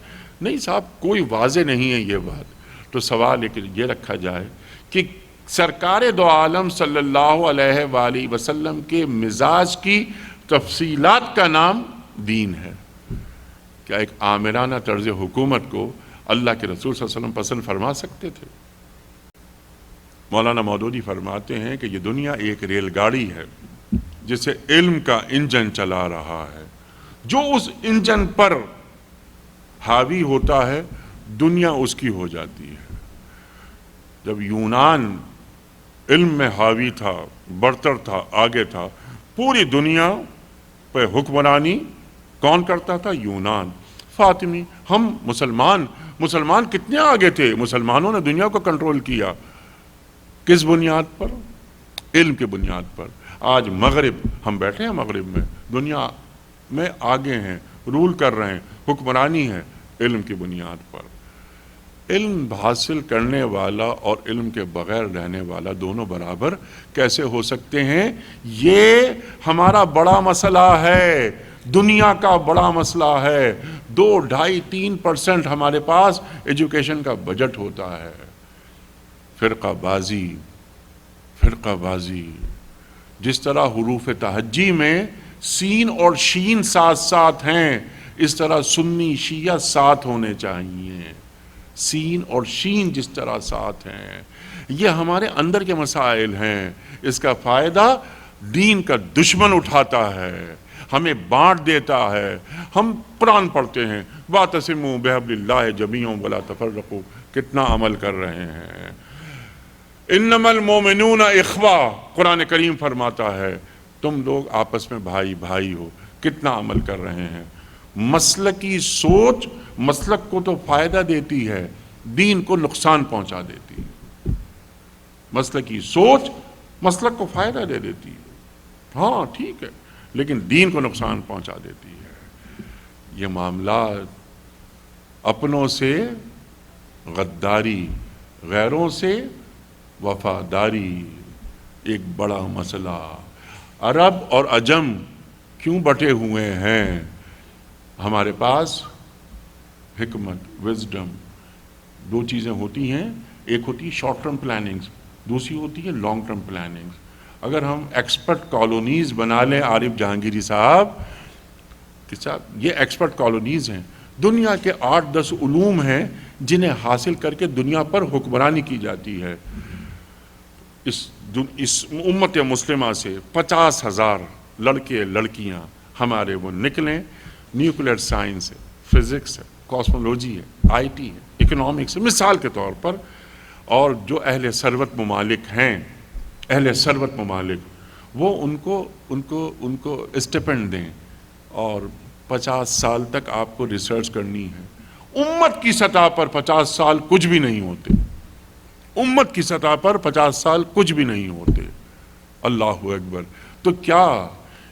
نہیں صاحب، کوئی واضح نہیں ہے یہ بات۔ تو سوال یہ رکھا جائے کہ سرکار دو عالم صلی اللہ علیہ وآلہ وسلم کے مزاج کی تفصیلات کا نام دین ہے۔ کیا ایک آمرانہ طرز حکومت کو اللہ کے رسول صلی اللہ علیہ وسلم پسند فرما سکتے تھے؟ مولانا مودودی فرماتے ہیں کہ یہ دنیا ایک ریل گاڑی ہے جسے علم کا انجن چلا رہا ہے، جو اس انجن پر حاوی ہوتا ہے دنیا اس کی ہو جاتی ہے۔ جب یونان علم میں حاوی تھا، برتر تھا، آگے تھا، پوری دنیا پہ حکمرانی کون کرتا تھا؟ یونان، فاطمی۔ ہم مسلمان کتنے آگے تھے؟ مسلمانوں نے دنیا کو کنٹرول کیا، کس بنیاد پر؟ علم کی بنیاد پر۔ آج مغرب، ہم بیٹھے ہیں مغرب میں، دنیا میں آگے ہیں، رول کر رہے ہیں، حکمرانی ہے علم کی بنیاد پر۔ علم حاصل کرنے والا اور علم کے بغیر رہنے والا دونوں برابر کیسے ہو سکتے ہیں؟ یہ ہمارا بڑا مسئلہ ہے، دنیا کا بڑا مسئلہ ہے۔ 2, 2.5, 3% ہمارے پاس ایجوکیشن کا بجٹ ہوتا ہے۔ فرقہ بازی، جس طرح حروف تہجی میں سین اور شین ساتھ ساتھ ہیں، اس طرح سنی شیعہ ساتھ ہونے چاہیے۔ سین اور شین جس طرح ساتھ ہیں، یہ ہمارے اندر کے مسائل ہیں۔ اس کا فائدہ دین کا دشمن اٹھاتا ہے، ہمیں بانٹ دیتا ہے۔ ہم قرآن پڑھتے ہیں، وَاعْتَصِمُوا بِحَبْلِ اللَّهِ جَمِيعًا وَلَا تَفَرَّقُوا، کتنا عمل کر رہے ہیں۔ انما المومنون اخوہ، قرآن کریم فرماتا ہے تم لوگ آپس میں بھائی بھائی ہو، کتنا عمل کر رہے ہیں۔ مسلکی سوچ مسلک کو تو فائدہ دیتی ہے، دین کو نقصان پہنچا دیتی ہے۔ مسلکی سوچ مسلک کو فائدہ دے دیتی ہے، ہاں ٹھیک ہے، لیکن دین کو نقصان پہنچا دیتی ہے۔ یہ معاملات اپنوں سے غداری، غیروں سے وفاداری، ایک بڑا مسئلہ۔ عرب اور عجم کیوں بٹے ہوئے ہیں؟ ہمارے پاس حکمت، وزڈم، دو چیزیں ہوتی ہیں، ایک ہوتی ہے شارٹ ٹرم پلاننگز، دوسری ہوتی ہے لانگ ٹرم پلاننگز۔ اگر ہم ایکسپرٹ کالونیز بنا لیں، عارف جہانگیری صاحب کہ صاحب یہ ایکسپرٹ کالونیز ہیں، دنیا کے 8-10 علوم ہیں جنہیں حاصل کر کے دنیا پر حکمرانی کی جاتی ہے۔ اس امت مسلمہ سے 50,000 لڑکے لڑکیاں ہمارے وہ نکلیں، نیوکلیر سائنس ہے، فزکس ہے، کاسمولوجی ہے، آئی ٹی ہے، اکنامکس ہے، مثال کے طور پر۔ اور جو اہل ثروت ممالک ہیں، اہل ثروت ممالک، وہ ان کو اسٹیپنڈ دیں اور 50 سال تک آپ کو ریسرچ کرنی ہے۔ امت کی سطح پر 50 سال کچھ بھی نہیں ہوتے، امت کی سطح پر 50 سال کچھ بھی نہیں ہوتے۔ اللہ اکبر! تو کیا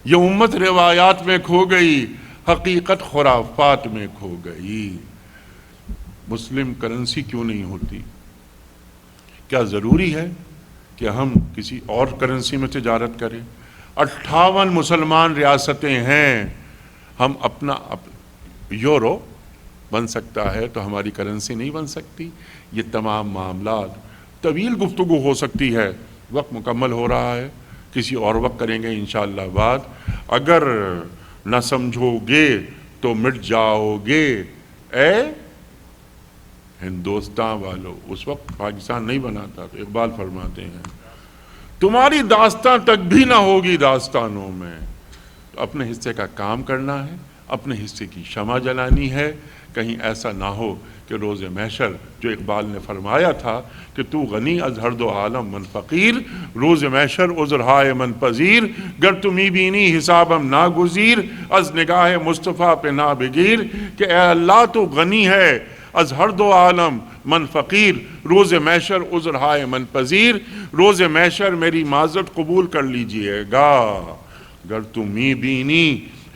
یہ امت روایات میں کھو گئی، حقیقت خرافات میں کھو گئی؟ مسلم کرنسی کیوں نہیں ہوتی؟ کیا ضروری ہے کہ ہم کسی اور کرنسی میں تجارت کریں؟ 58 مسلمان ریاستیں ہیں، ہم اپنا یورو بن سکتا ہے تو ہماری کرنسی نہیں بن سکتی؟ یہ تمام معاملات طویل گفتگو ہو سکتی ہے، وقت مکمل ہو رہا ہے، کسی اور وقت کریں گے انشاءاللہ بات۔ اگر نہ سمجھو گے تو مٹ جاؤ گے اے ہندوستان والو۔ اس وقت پاکستان نہیں بنا تھا، تو اقبال فرماتے ہیں تمہاری داستان تک بھی نہ ہوگی داستانوں میں۔ تو اپنے حصے کا کام کرنا ہے، اپنے حصے کی شمع جلانی ہے کہیں ایسا نہ ہو کہ روز محشر جو اقبال نے فرمایا تھا کہ تو غنی از ہر دو عالم من فقیر، روز محشر عذر ہائے من پذیر، گر تمی بینی حسابم ناگزیر، از نگاہ مصطفیٰ پہ نا بگیر، کہ اے اللہ تو غنی ہے از ہر دو عالم من فقیر، روز محشر عذر ہائے من پذیر، روز محشر میری معذرت قبول کر لیجئے گا، گر تمی بینی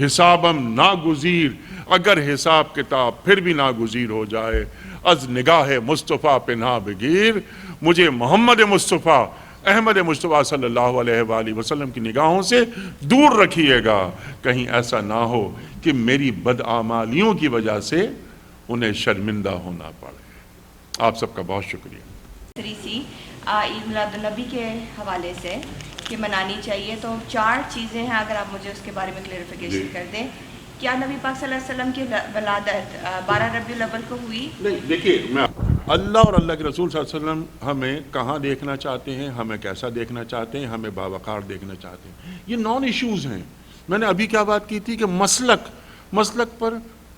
حسابم ناگزیر، اگر حساب کتاب پھر بھی ناگزیر ہو جائے، از نگاہ مصطفیٰ پہ نا بگیر، مجھے محمد مصطفیٰ احمد مصطفیٰ صلی اللہ علیہ وآلہ وسلم کی نگاہوں سے دور رکھیے گا، کہیں ایسا نہ ہو کہ میری بدعمالیوں کی وجہ سے انہیں شرمندہ ہونا پڑے۔ آپ سب کا بہت شکریہ۔ سی عید میلاد النبی کے حوالے سے کہ منانی چاہیے، تو 4 چیزیں ہیں، اگر آپ مجھے اس کے بارے میں کلیریفیکیشن کر دیں۔ کیا نبی پاک صلی اللہ علیہ وسلم کی ولادت 12 ربیع الاول کو ہوئی؟ نہیں، دیکھیے، میں اللہ اور اللہ کے رسول صلی اللہ علیہ وسلم ہمیں کہاں دیکھنا چاہتے ہیں، ہمیں کیسا دیکھنا چاہتے ہیں، ہمیں باوقار دیکھنا چاہتے ہیں، یہ نان ایشوز ہیں۔ میں نے ابھی کیا بات کی تھی کہ مسلک پر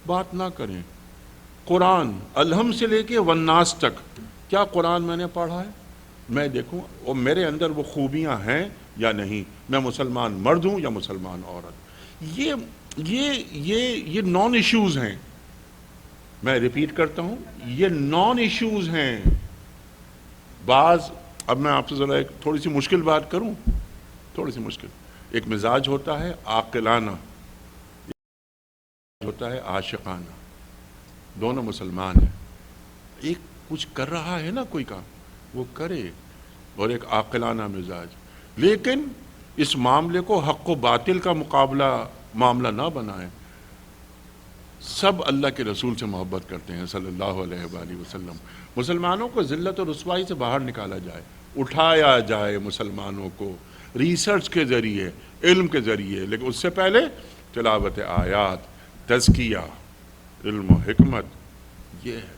بات نہ کریں۔ قرآن الحم سے لے کے والناس تک، کیا قرآن میں نے پڑھا ہے؟ میں دیکھوں اور میرے اندر وہ خوبیاں ہیں یا نہیں، میں مسلمان مرد ہوں یا مسلمان عورت، یہ نان ایشوز ہیں۔ میں ریپیٹ کرتا ہوں، یہ نان ایشوز ہیں۔ اب میں آپ سے ذرا ایک تھوڑی سی مشکل بات کروں، تھوڑی سی مشکل۔ ایک مزاج ہوتا ہے عاقلانہ، ہوتا ہے عاشقانہ، دونوں مسلمان ہیں۔ ایک کچھ کر رہا ہے نا کوئی کام، وہ کرے، اور ایک عاقلانہ مزاج، لیکن اس معاملے کو حق و باطل کا معاملہ نہ بنائیں۔ سب اللہ کے رسول سے محبت کرتے ہیں صلی اللہ علیہ وآلہ وسلم۔ مسلمانوں کو ذلت اور رسوائی سے باہر نکالا جائے، اٹھایا جائے مسلمانوں کو ریسرچ کے ذریعے، علم کے ذریعے، لیکن اس سے پہلے تلاوت آیات، تزکیہ، علم و حکمت، یہ ہے۔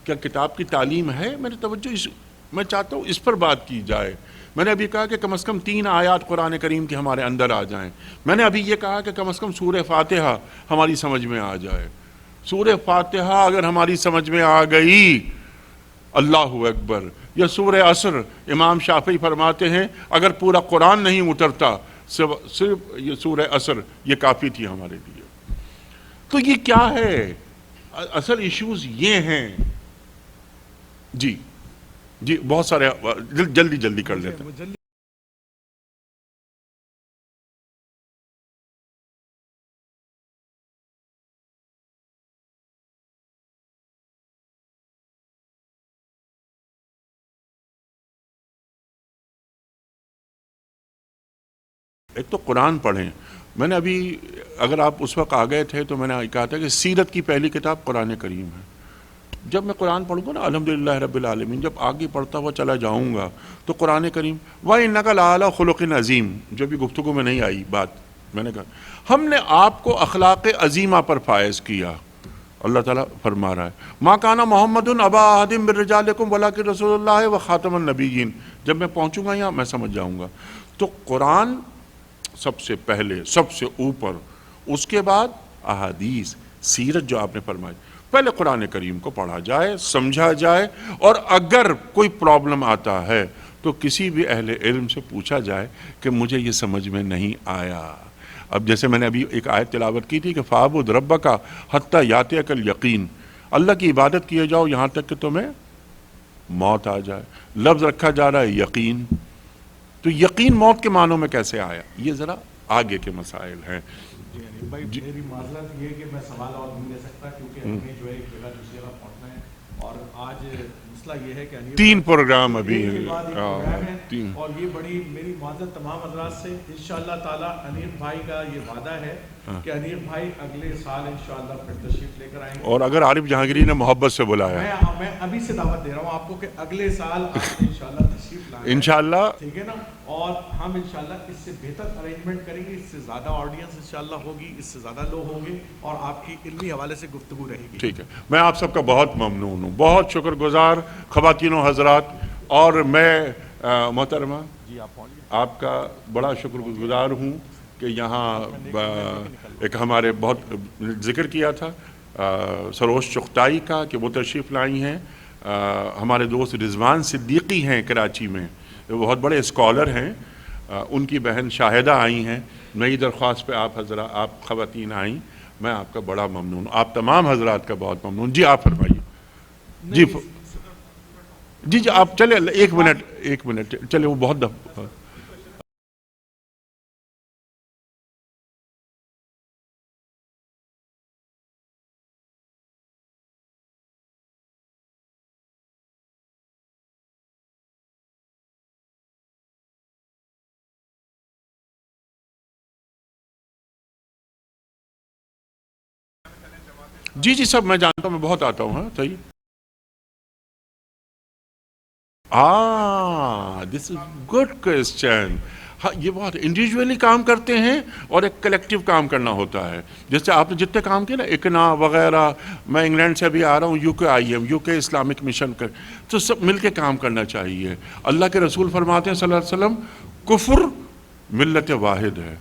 کیا کتاب کی تعلیم ہے؟ میری توجہ میں چاہتا ہوں اس پر بات کی جائے۔ میں نے ابھی کہا کہ کم از کم 3 آیات قرآن کریم کے ہمارے اندر آ جائیں۔ میں نے ابھی یہ کہا کہ کم از کم سورہ فاتحہ ہماری سمجھ میں آ جائے۔ سورہ فاتحہ اگر ہماری سمجھ میں آ گئی، اللہ اکبر۔ یا سورہ عصر، امام شافعی فرماتے ہیں اگر پورا قرآن نہیں اترتا، صرف یہ سورہ عصر یہ کافی تھی ہمارے لیے۔ تو یہ کیا ہے؟ اصل ایشوز یہ ہیں۔ جی بہت سارے، جلدی کر لیتے ہیں۔ ایک تو قرآن پڑھیں۔ میں نے ابھی، اگر آپ اس وقت آ گئے تھے تو میں نے کہا تھا کہ سیرت کی پہلی کتاب قرآن کریم ہے۔ جب میں قرآن پڑھوں گا نا، الحمدللہ رب العالمین، جب آگے پڑھتا ہوا چلا جاؤں گا تو قرآن کریم وَإِنَّكَ لَعَلَىٰ خُلُقٍ عَظِيمٍ، جو بھی گفتگو میں نہیں آئی بات، میں نے کہا ہم نے آپ کو اخلاق عظیمہ پر فائز کیا۔ اللہ تعالیٰ فرما رہا ہے مَا كَانَ مُحَمَّدٌ أَبَا أَحَدٍ مِّن رِّجَالِكُمْ وَلَٰكِن رَّسُولُ اللَّهِ وَخَاتَمَ النَّبِيِّينَ۔ جب میں پہنچوں گا یہاں میں سمجھ جاؤں گا۔ تو قرآن سب سے پہلے، سب سے اوپر، اس کے بعد احادیث، سیرت جو آپ نے فرمائی۔ پہلے قرآن کریم کو پڑھا جائے، سمجھا جائے، اور اگر کوئی پرابلم آتا ہے تو کسی بھی اہل علم سے پوچھا جائے کہ مجھے یہ سمجھ میں نہیں آیا۔ اب جیسے میں نے ابھی ایک آیت تلاوت کی تھی کہ فَاعْبُدْ رَبَّكَ حَتَّىٰ يَأْتِيَكَ الْيَقِينُ، اللہ کی عبادت کیے جاؤ یہاں تک کہ تمہیں موت آ جائے۔ لفظ رکھا جا رہا ہے یقین، تو یقین موت کے معنوں میں کیسے آیا؟ یہ ذرا آگے کے مسائل ہیں۔ بھائی میری معذرت یہ کہ میں سوال اور نہیں لے سکتا کیونکہ ہمیں جو ہے ایک جگہ دوسری جگہ پہنچنا ہے، اور آج مسئلہ یہ ہے کہ 3 پروگرام ابھی ایک کے بعد ایک پروگرام ہے، 3۔ اور یہ بڑی میری معذرت تمام حضرات سے۔ انشاءاللہ تعالیٰ انیف بھائی کا یہ وعدہ ہے کہ انیف بھائی اگلے سال انشاءاللہ پھر تشریف لے کر آئیں گے، اور اگر عارف جہانگیری نے محبت سے بلایا، میں ابھی سے دعوت دے رہا ہوں آپ کو کہ اگلے سال آپ انشاءاللہ تشریف لائیں انشاءاللہ، ٹھیک ہے نا، اور ہم انشاءاللہ اس سے بہتر ارینجمنٹ کریں گے، اس سے زیادہ آڈینس انشاءاللہ ہوگی، اس سے زیادہ لوگ ہوں گے، اور آپ کی علمی حوالے سے گفتگو رہے گی۔ ٹھیک ہے۔ میں آپ سب کا بہت ممنون ہوں، بہت شکر گزار خواتین و حضرات، اور میں محترمہ آپ کا بڑا شکر گزار ہوں کہ یہاں ایک ہمارے بہت ذکر کیا تھا سروش چغتائی کا کہ وہ تشریف لائی ہیں. ہمارے دوست رضوان صدیقی ہیں کراچی میں، وہ بہت بڑے اسکالر ہیں، ان کی بہن شاہدہ آئی ہیں. نئی درخواست پہ آپ خواتین آئیں، میں آپ کا بڑا ممنون ہوں، آپ تمام حضرات کا بہت ممنون. جی آپ فرمائیے. جی آپ چلے، ایک منٹ چلے، وہ بہت دفعہ. جی سب میں جانتا ہوں، میں بہت آتا ہوں. ہاں صحیح. دس از گڈ کوسچن. ہاں یہ بہت انڈیویجولی کام کرتے ہیں اور ایک کلیکٹیو کام کرنا ہوتا ہے. جیسے آپ نے جتنے کام کیے نا، اکنا وغیرہ، میں انگلینڈ سے ابھی آ رہا ہوں، UK اسلامک مشن کر، تو سب مل کے کام کرنا چاہیے. اللہ کے رسول فرماتے ہیں صلی اللہ علیہ وسلم، کفر ملت واحد ہے.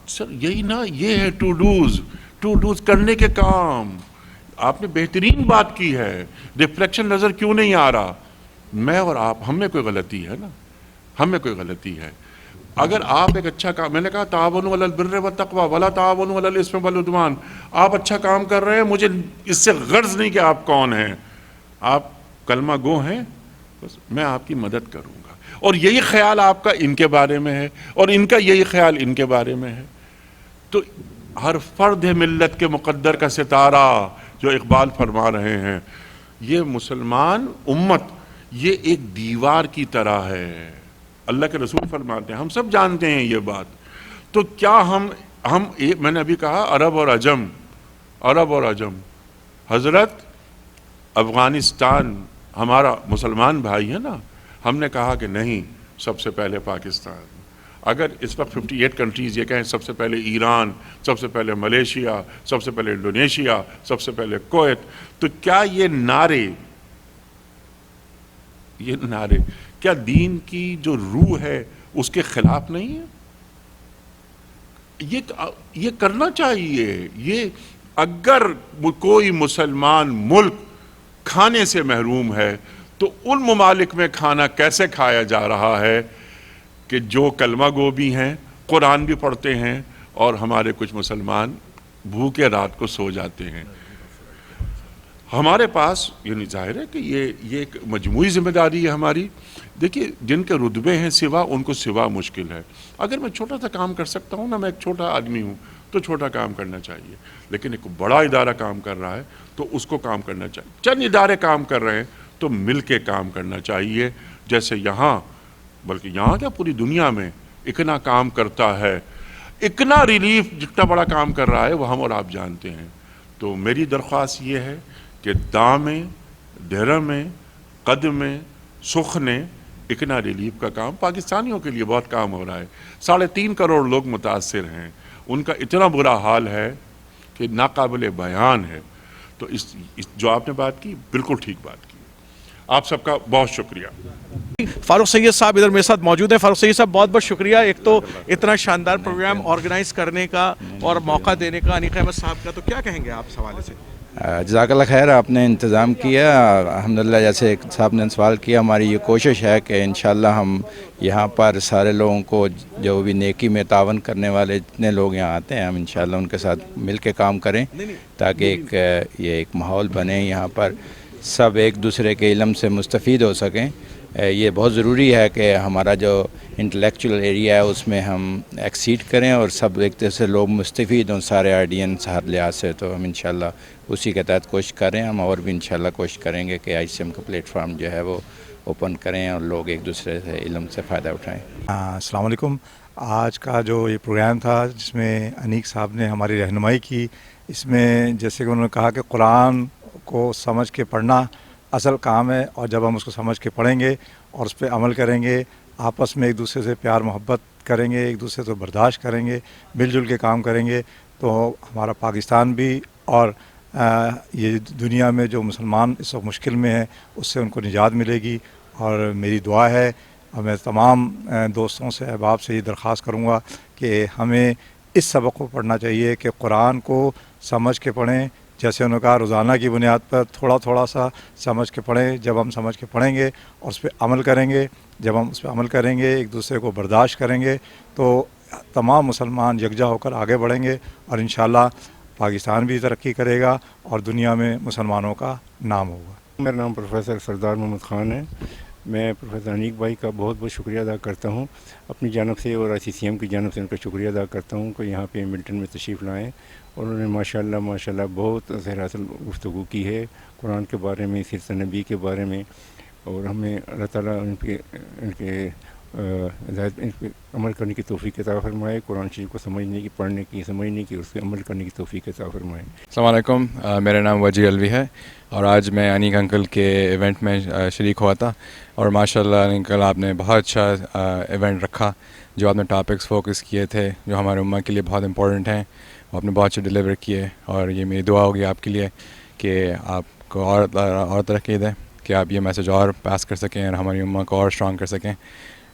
سر یہی نا، یہ ہے ٹو ڈوز کرنے کے کام. آپ نے بہترین بات کی ہے. ریفلیکشن نظر کیوں نہیں آ رہا؟ میں اور آپ، ہم میں کوئی غلطی ہے نا، ہم میں کوئی غلطی ہے. اگر آپ ایک اچھا کام، میں نے کہا تعاونوا علی البر والتقوی ولا تعاونوا علی الاثم والعدوان، آپ اچھا کام کر رہے ہیں، مجھے اس سے غرض نہیں کہ آپ کون ہیں، آپ کلمہ گو ہیں، بس میں آپ کی مدد کروں گا. اور یہی خیال آپ کا ان کے بارے میں ہے، اور ان کا یہی خیال ان کے بارے میں ہے. تو ہر فرد ہے ملت کے مقدر کا ستارہ، جو اقبال فرما رہے ہیں. یہ مسلمان امت یہ ایک دیوار کی طرح ہے. اللہ کے رسول فرماتے ہیں، ہم سب جانتے ہیں یہ بات. تو کیا ہم میں نے ابھی کہا عرب اور عجم، حضرت افغانستان ہمارا مسلمان بھائی ہے نا، ہم نے کہا کہ نہیں، سب سے پہلے پاکستان. اگر اس وقت 58 کنٹریز یہ کہیں سب سے پہلے ایران، سب سے پہلے ملیشیا، سب سے پہلے انڈونیشیا، سب سے پہلے کویت، تو کیا یہ نعرے کیا دین کی جو روح ہے اس کے خلاف نہیں ہے؟ یہ کرنا چاہیے. یہ اگر کوئی مسلمان ملک کھانے سے محروم ہے تو ان ممالک میں کھانا کیسے کھایا جا رہا ہے کہ جو کلمہ گو بھی ہیں، قرآن بھی پڑھتے ہیں، اور ہمارے کچھ مسلمان بھوکے رات کو سو جاتے ہیں. ہمارے پاس یعنی ظاہر ہے کہ یہ ایک مجموعی ذمہ داری ہے ہماری. دیکھیے جن کے رتبے ہیں سوا، ان کو سوا مشکل ہے. اگر میں چھوٹا سا کام کر سکتا ہوں نا، میں ایک چھوٹا آدمی ہوں، تو چھوٹا کام کرنا چاہیے. لیکن ایک بڑا ادارہ کام کر رہا ہے تو اس کو کام کرنا چاہیے. چند ادارے کام کر رہے ہیں تو مل کے کام کرنا چاہیے. جیسے یہاں، بلکہ یہاں کیا پوری دنیا میں اکنا کام کرتا ہے. اکنا ریلیف جتنا بڑا کام کر رہا ہے وہ ہم اور آپ جانتے ہیں. تو میری درخواست یہ ہے کہ دامیں، دھرمیں، قدمیں، سخنے، اکنا ریلیف کا کام پاکستانیوں کے لیے بہت کام ہو رہا ہے. 3.5 کروڑ لوگ متاثر ہیں. ان کا اتنا برا حال ہے کہ ناقابل بیان ہے. تو اس جو آپ نے بات کی، بالکل ٹھیک بات کی. آپ سب کا بہت شکریہ. فاروق سید صاحب ادھر میرے ساتھ موجود ہیں. فاروق سید صاحب بہت بہت شکریہ، ایک تو اتنا شاندار پروگرام آرگنائز کرنے کا اور موقع دینے کا. انیق احمد صاحب کا تو کیا کہیں گے آپ اس حوالے سے؟ جزاک اللہ خیر، آپ نے انتظام کیا الحمدللہ. جیسے ایک صاحب نے سوال کیا، ہماری یہ کوشش ہے کہ انشاءاللہ ہم یہاں پر سارے لوگوں کو، جو بھی نیکی میں تعاون کرنے والے جتنے لوگ یہاں آتے ہیں، ہم انشاءاللہ ان کے ساتھ مل کے کام کریں تاکہ یہ ایک ماحول بنے یہاں پر، سب ایک دوسرے کے علم سے مستفید ہو سکیں. یہ بہت ضروری ہے کہ ہمارا جو انٹلیکچوئل ایریا ہے اس میں ہم ایکسیڈ کریں اور سب ایک طرح سے لوگ مستفید ہوں، سارے آڈینس ہر لحاظ سے. تو ہم انشاءاللہ اسی کے تحت کوشش کریں. ہم اور بھی انشاءاللہ کوشش کریں گے کہ ICM کا پلیٹ فارم جو ہے وہ اوپن کریں اور لوگ ایک دوسرے سے علم سے فائدہ اٹھائیں. السلام علیکم. آج کا جو یہ پروگرام تھا جس میں انیق صاحب نے ہماری رہنمائی کی، اس میں جیسے کہ انہوں نے کہا کہ قرآن کو سمجھ کے پڑھنا اصل کام ہے، اور جب ہم اس کو سمجھ کے پڑھیں گے اور اس پہ عمل کریں گے، آپس میں ایک دوسرے سے پیار محبت کریں گے، ایک دوسرے سے برداشت کریں گے، مل جل کے کام کریں گے، تو ہمارا پاکستان بھی اور یہ دنیا میں جو مسلمان اس وقت مشکل میں ہیں اس سے ان کو نجات ملے گی. اور میری دعا ہے، اور میں تمام دوستوں سے، احباب سے یہ درخواست کروں گا کہ ہمیں اس سبق کو پڑھنا چاہیے کہ قرآن کو سمجھ کے پڑھیں. جیسے انہوں نے کہا روزانہ کی بنیاد پر تھوڑا تھوڑا سا سمجھ کے پڑھیں. جب ہم سمجھ کے پڑھیں گے اور اس پہ عمل کریں گے, جب ہم اس پہ عمل کریں گے, ایک دوسرے کو برداشت کریں گے, تو تمام مسلمان یکجا ہو کر آگے بڑھیں گے اور انشاءاللہ پاکستان بھی ترقی کرے گا اور دنیا میں مسلمانوں کا نام ہوگا. میرا نام پروفیسر سردار محمد خان ہے. میں پروفیسر انیک بھائی کا بہت بہت شکریہ ادا کرتا ہوں اپنی جانب سے اور ICCM کی جانب سے ان کا شکریہ ادا کرتا ہوں کہ یہاں پہ ملٹن میں تشریف لائیں اور انہوں نے ماشاءاللہ بہت زہر اصل گفتگو کی ہے قرآن کے بارے میں, سیرت نبی کے بارے میں, اور ہمیں اللہ تعالیٰ ان کے ہدایت ان پہ عمل کرنے کی توفیق عطا فرمائے. قرآن شریف کو سمجھنے کی, پڑھنے کی, سمجھنے کی, اس پہ عمل کرنے کی توفیق عطا فرمائے. السلام علیکم, میرا نام وجی الوی ہے اور آج میں انیک انکل کے ایونٹ میں شریک ہوا تھا اور ماشاءاللہ انکل آپ نے بہت اچھا ایونٹ رکھا. جو آپ نے ٹاپکس فوکس کیے تھے جو ہمارے امہ کے لیے بہت امپورٹنٹ ہیں وہ آپ نے بہت اچھے ڈیلیور کیے, اور یہ میری دعا ہوگی آپ کے لیے کہ آپ کو اور ترقی دیں, کہ آپ یہ میسیج اور پاس کر سکیں اور ہماری امہ کو اور اسٹرانگ کر سکیں.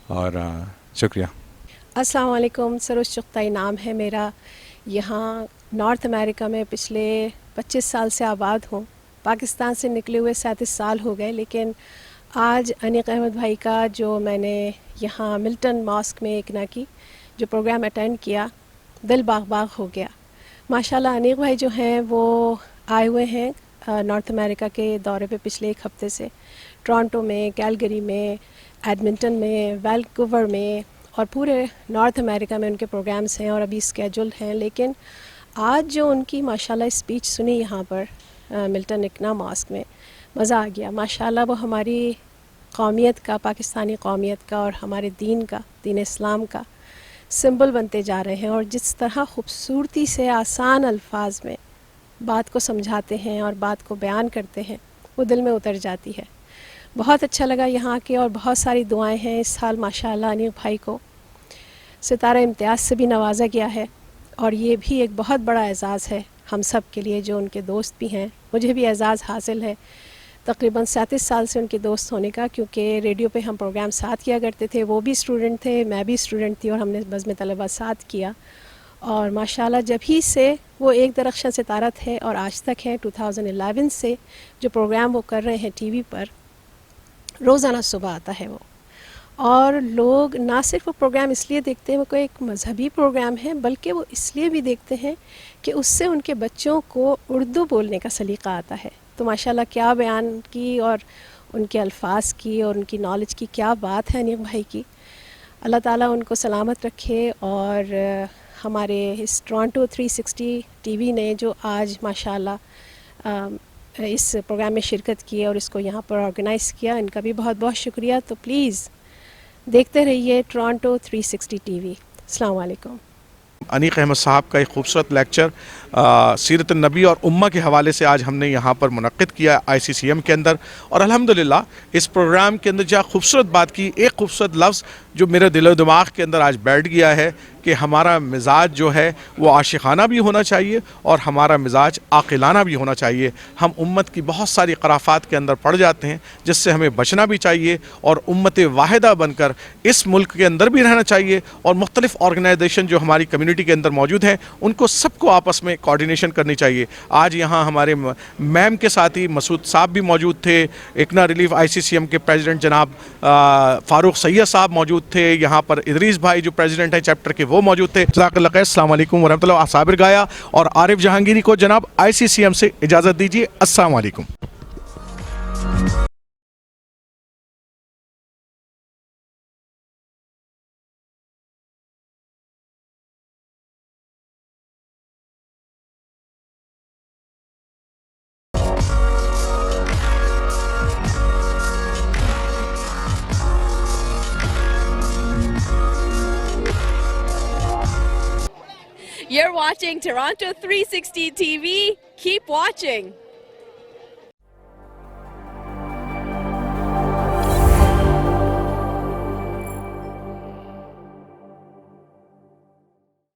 اور شکریہ. السلام علیکم. سروج چغتائی نام ہے میرا. یہاں نارتھ امریکہ میں پچھلے 25 سال سے آباد ہوں. پاکستان سے نکلے ہوئے 37 سال ہو گئے, لیکن آج انیق احمد بھائی کا جو میں نے یہاں ملٹن ماسک میں ایک کی جو پروگرام اٹینڈ کیا, دل باغ باغ ہو گیا. ماشاءاللہ انیق بھائی جو ہیں وہ آئے ہوئے ہیں نارتھ امریکہ کے دورے پہ پچھلے ایک ہفتے سے. ٹورانٹو میں, کیلگری میں, ایڈمنٹن میں, وینکوور میں اور پورے نارتھ امریکہ میں ان کے پروگرامز ہیں اور ابھی اسکیجولڈ ہیں. لیکن آج جو ان کی ماشاءاللہ اسپیچ سنی یہاں پر ملٹن اکنا ماسک میں, مزہ آ گیا. ماشاءاللہ وہ ہماری قومیت کا, پاکستانی قومیت کا اور ہمارے دین کا, دین اسلام کا سمبل بنتے جا رہے ہیں, اور جس طرح خوبصورتی سے آسان الفاظ میں بات کو سمجھاتے ہیں اور بات کو بیان کرتے ہیں وہ دل میں اتر جاتی ہے. بہت اچھا لگا یہاں کے, اور بہت ساری دعائیں ہیں. اس سال ماشاءاللہ انیق بھائی کو ستارہ امتیاز سے بھی نوازا گیا ہے, اور یہ بھی ایک بہت بڑا اعزاز ہے ہم سب کے لیے جو ان کے دوست بھی ہیں. مجھے بھی اعزاز حاصل ہے تقریباً 37 سال سے ان کے دوست ہونے کا, کیونکہ ریڈیو پہ ہم پروگرام ساتھ کیا کرتے تھے. وہ بھی اسٹوڈنٹ تھے, میں بھی اسٹوڈنٹ تھی, اور ہم نے بزم طلبہ ساتھ کیا. اور ماشاءاللہ جب ہی سے وہ ایک درخشاں ستارہ تھے اور آج تک ہیں 2011 سے جو پروگرام وہ کر رہے ہیں ٹی وی پر, روزانہ صبح آتا ہے وہ. اور لوگ نہ صرف وہ پروگرام اس لیے دیکھتے ہیں وہ کوئی ایک مذہبی پروگرام ہے, بلکہ وہ اس لیے بھی دیکھتے ہیں کہ اس سے ان کے بچوں کو اردو بولنے کا سلیقہ آتا ہے. تو ماشاءاللہ کیا بیان کی, اور ان کے الفاظ کی, اور ان کی نالج کی کیا بات ہے انیق بھائی کی. اللہ تعالیٰ ان کو سلامت رکھے. اور ہمارے اس ٹورانٹو 360 ٹی وی نے جو آج ماشاءاللہ اس پروگرام میں شرکت کی اور اس کو یہاں پر آرگنائز کیا, ان کا بھی بہت بہت شکریہ. تو پلیز دیکھتے رہیے ٹورانٹو 360 ٹی وی. السلام علیکم. انیق احمد صاحب کا ایک خوبصورت لیکچر سیرت النبی اور امہ کے حوالے سے آج ہم نے یہاں پر منعقد کیا ICCM کے اندر, اور الحمدللہ اس پروگرام کے اندر جہاں خوبصورت بات کی, ایک خوبصورت لفظ جو میرے دل و دماغ کے اندر آج بیٹھ گیا ہے کہ ہمارا مزاج جو ہے وہ عاشقانہ بھی ہونا چاہیے اور ہمارا مزاج عاقلانہ بھی ہونا چاہیے. ہم امت کی بہت ساری خرافات کے اندر پڑ جاتے ہیں جس سے ہمیں بچنا بھی چاہیے, اور امت واحدہ بن کر اس ملک کے اندر بھی رہنا چاہیے. اور مختلف آرگنائزیشن جو ہماری کمیونٹی کے اندر موجود ہیں ان کو سب کو آپس میں کوارڈینیشن کرنی چاہیے. آج یہاں ہمارے میم کے ساتھی مسعود صاحب بھی موجود تھے, اکنا ریلیف ICCM کے پریزیڈنٹ جناب فاروق سید صاحب موجود تھے, یہاں پر ادریس بھائی جو پریزیڈنٹ ہیں چیپٹر کے وہ موجود تھے. جزاک اللہ خیر. السلام علیکم ورحمۃ اللہ. صابر گایا اور عارف جہانگیری کو جناب ICCM سے اجازت دیجیے. السلام علیکم. You're watching Toronto 360 TV. Keep watching.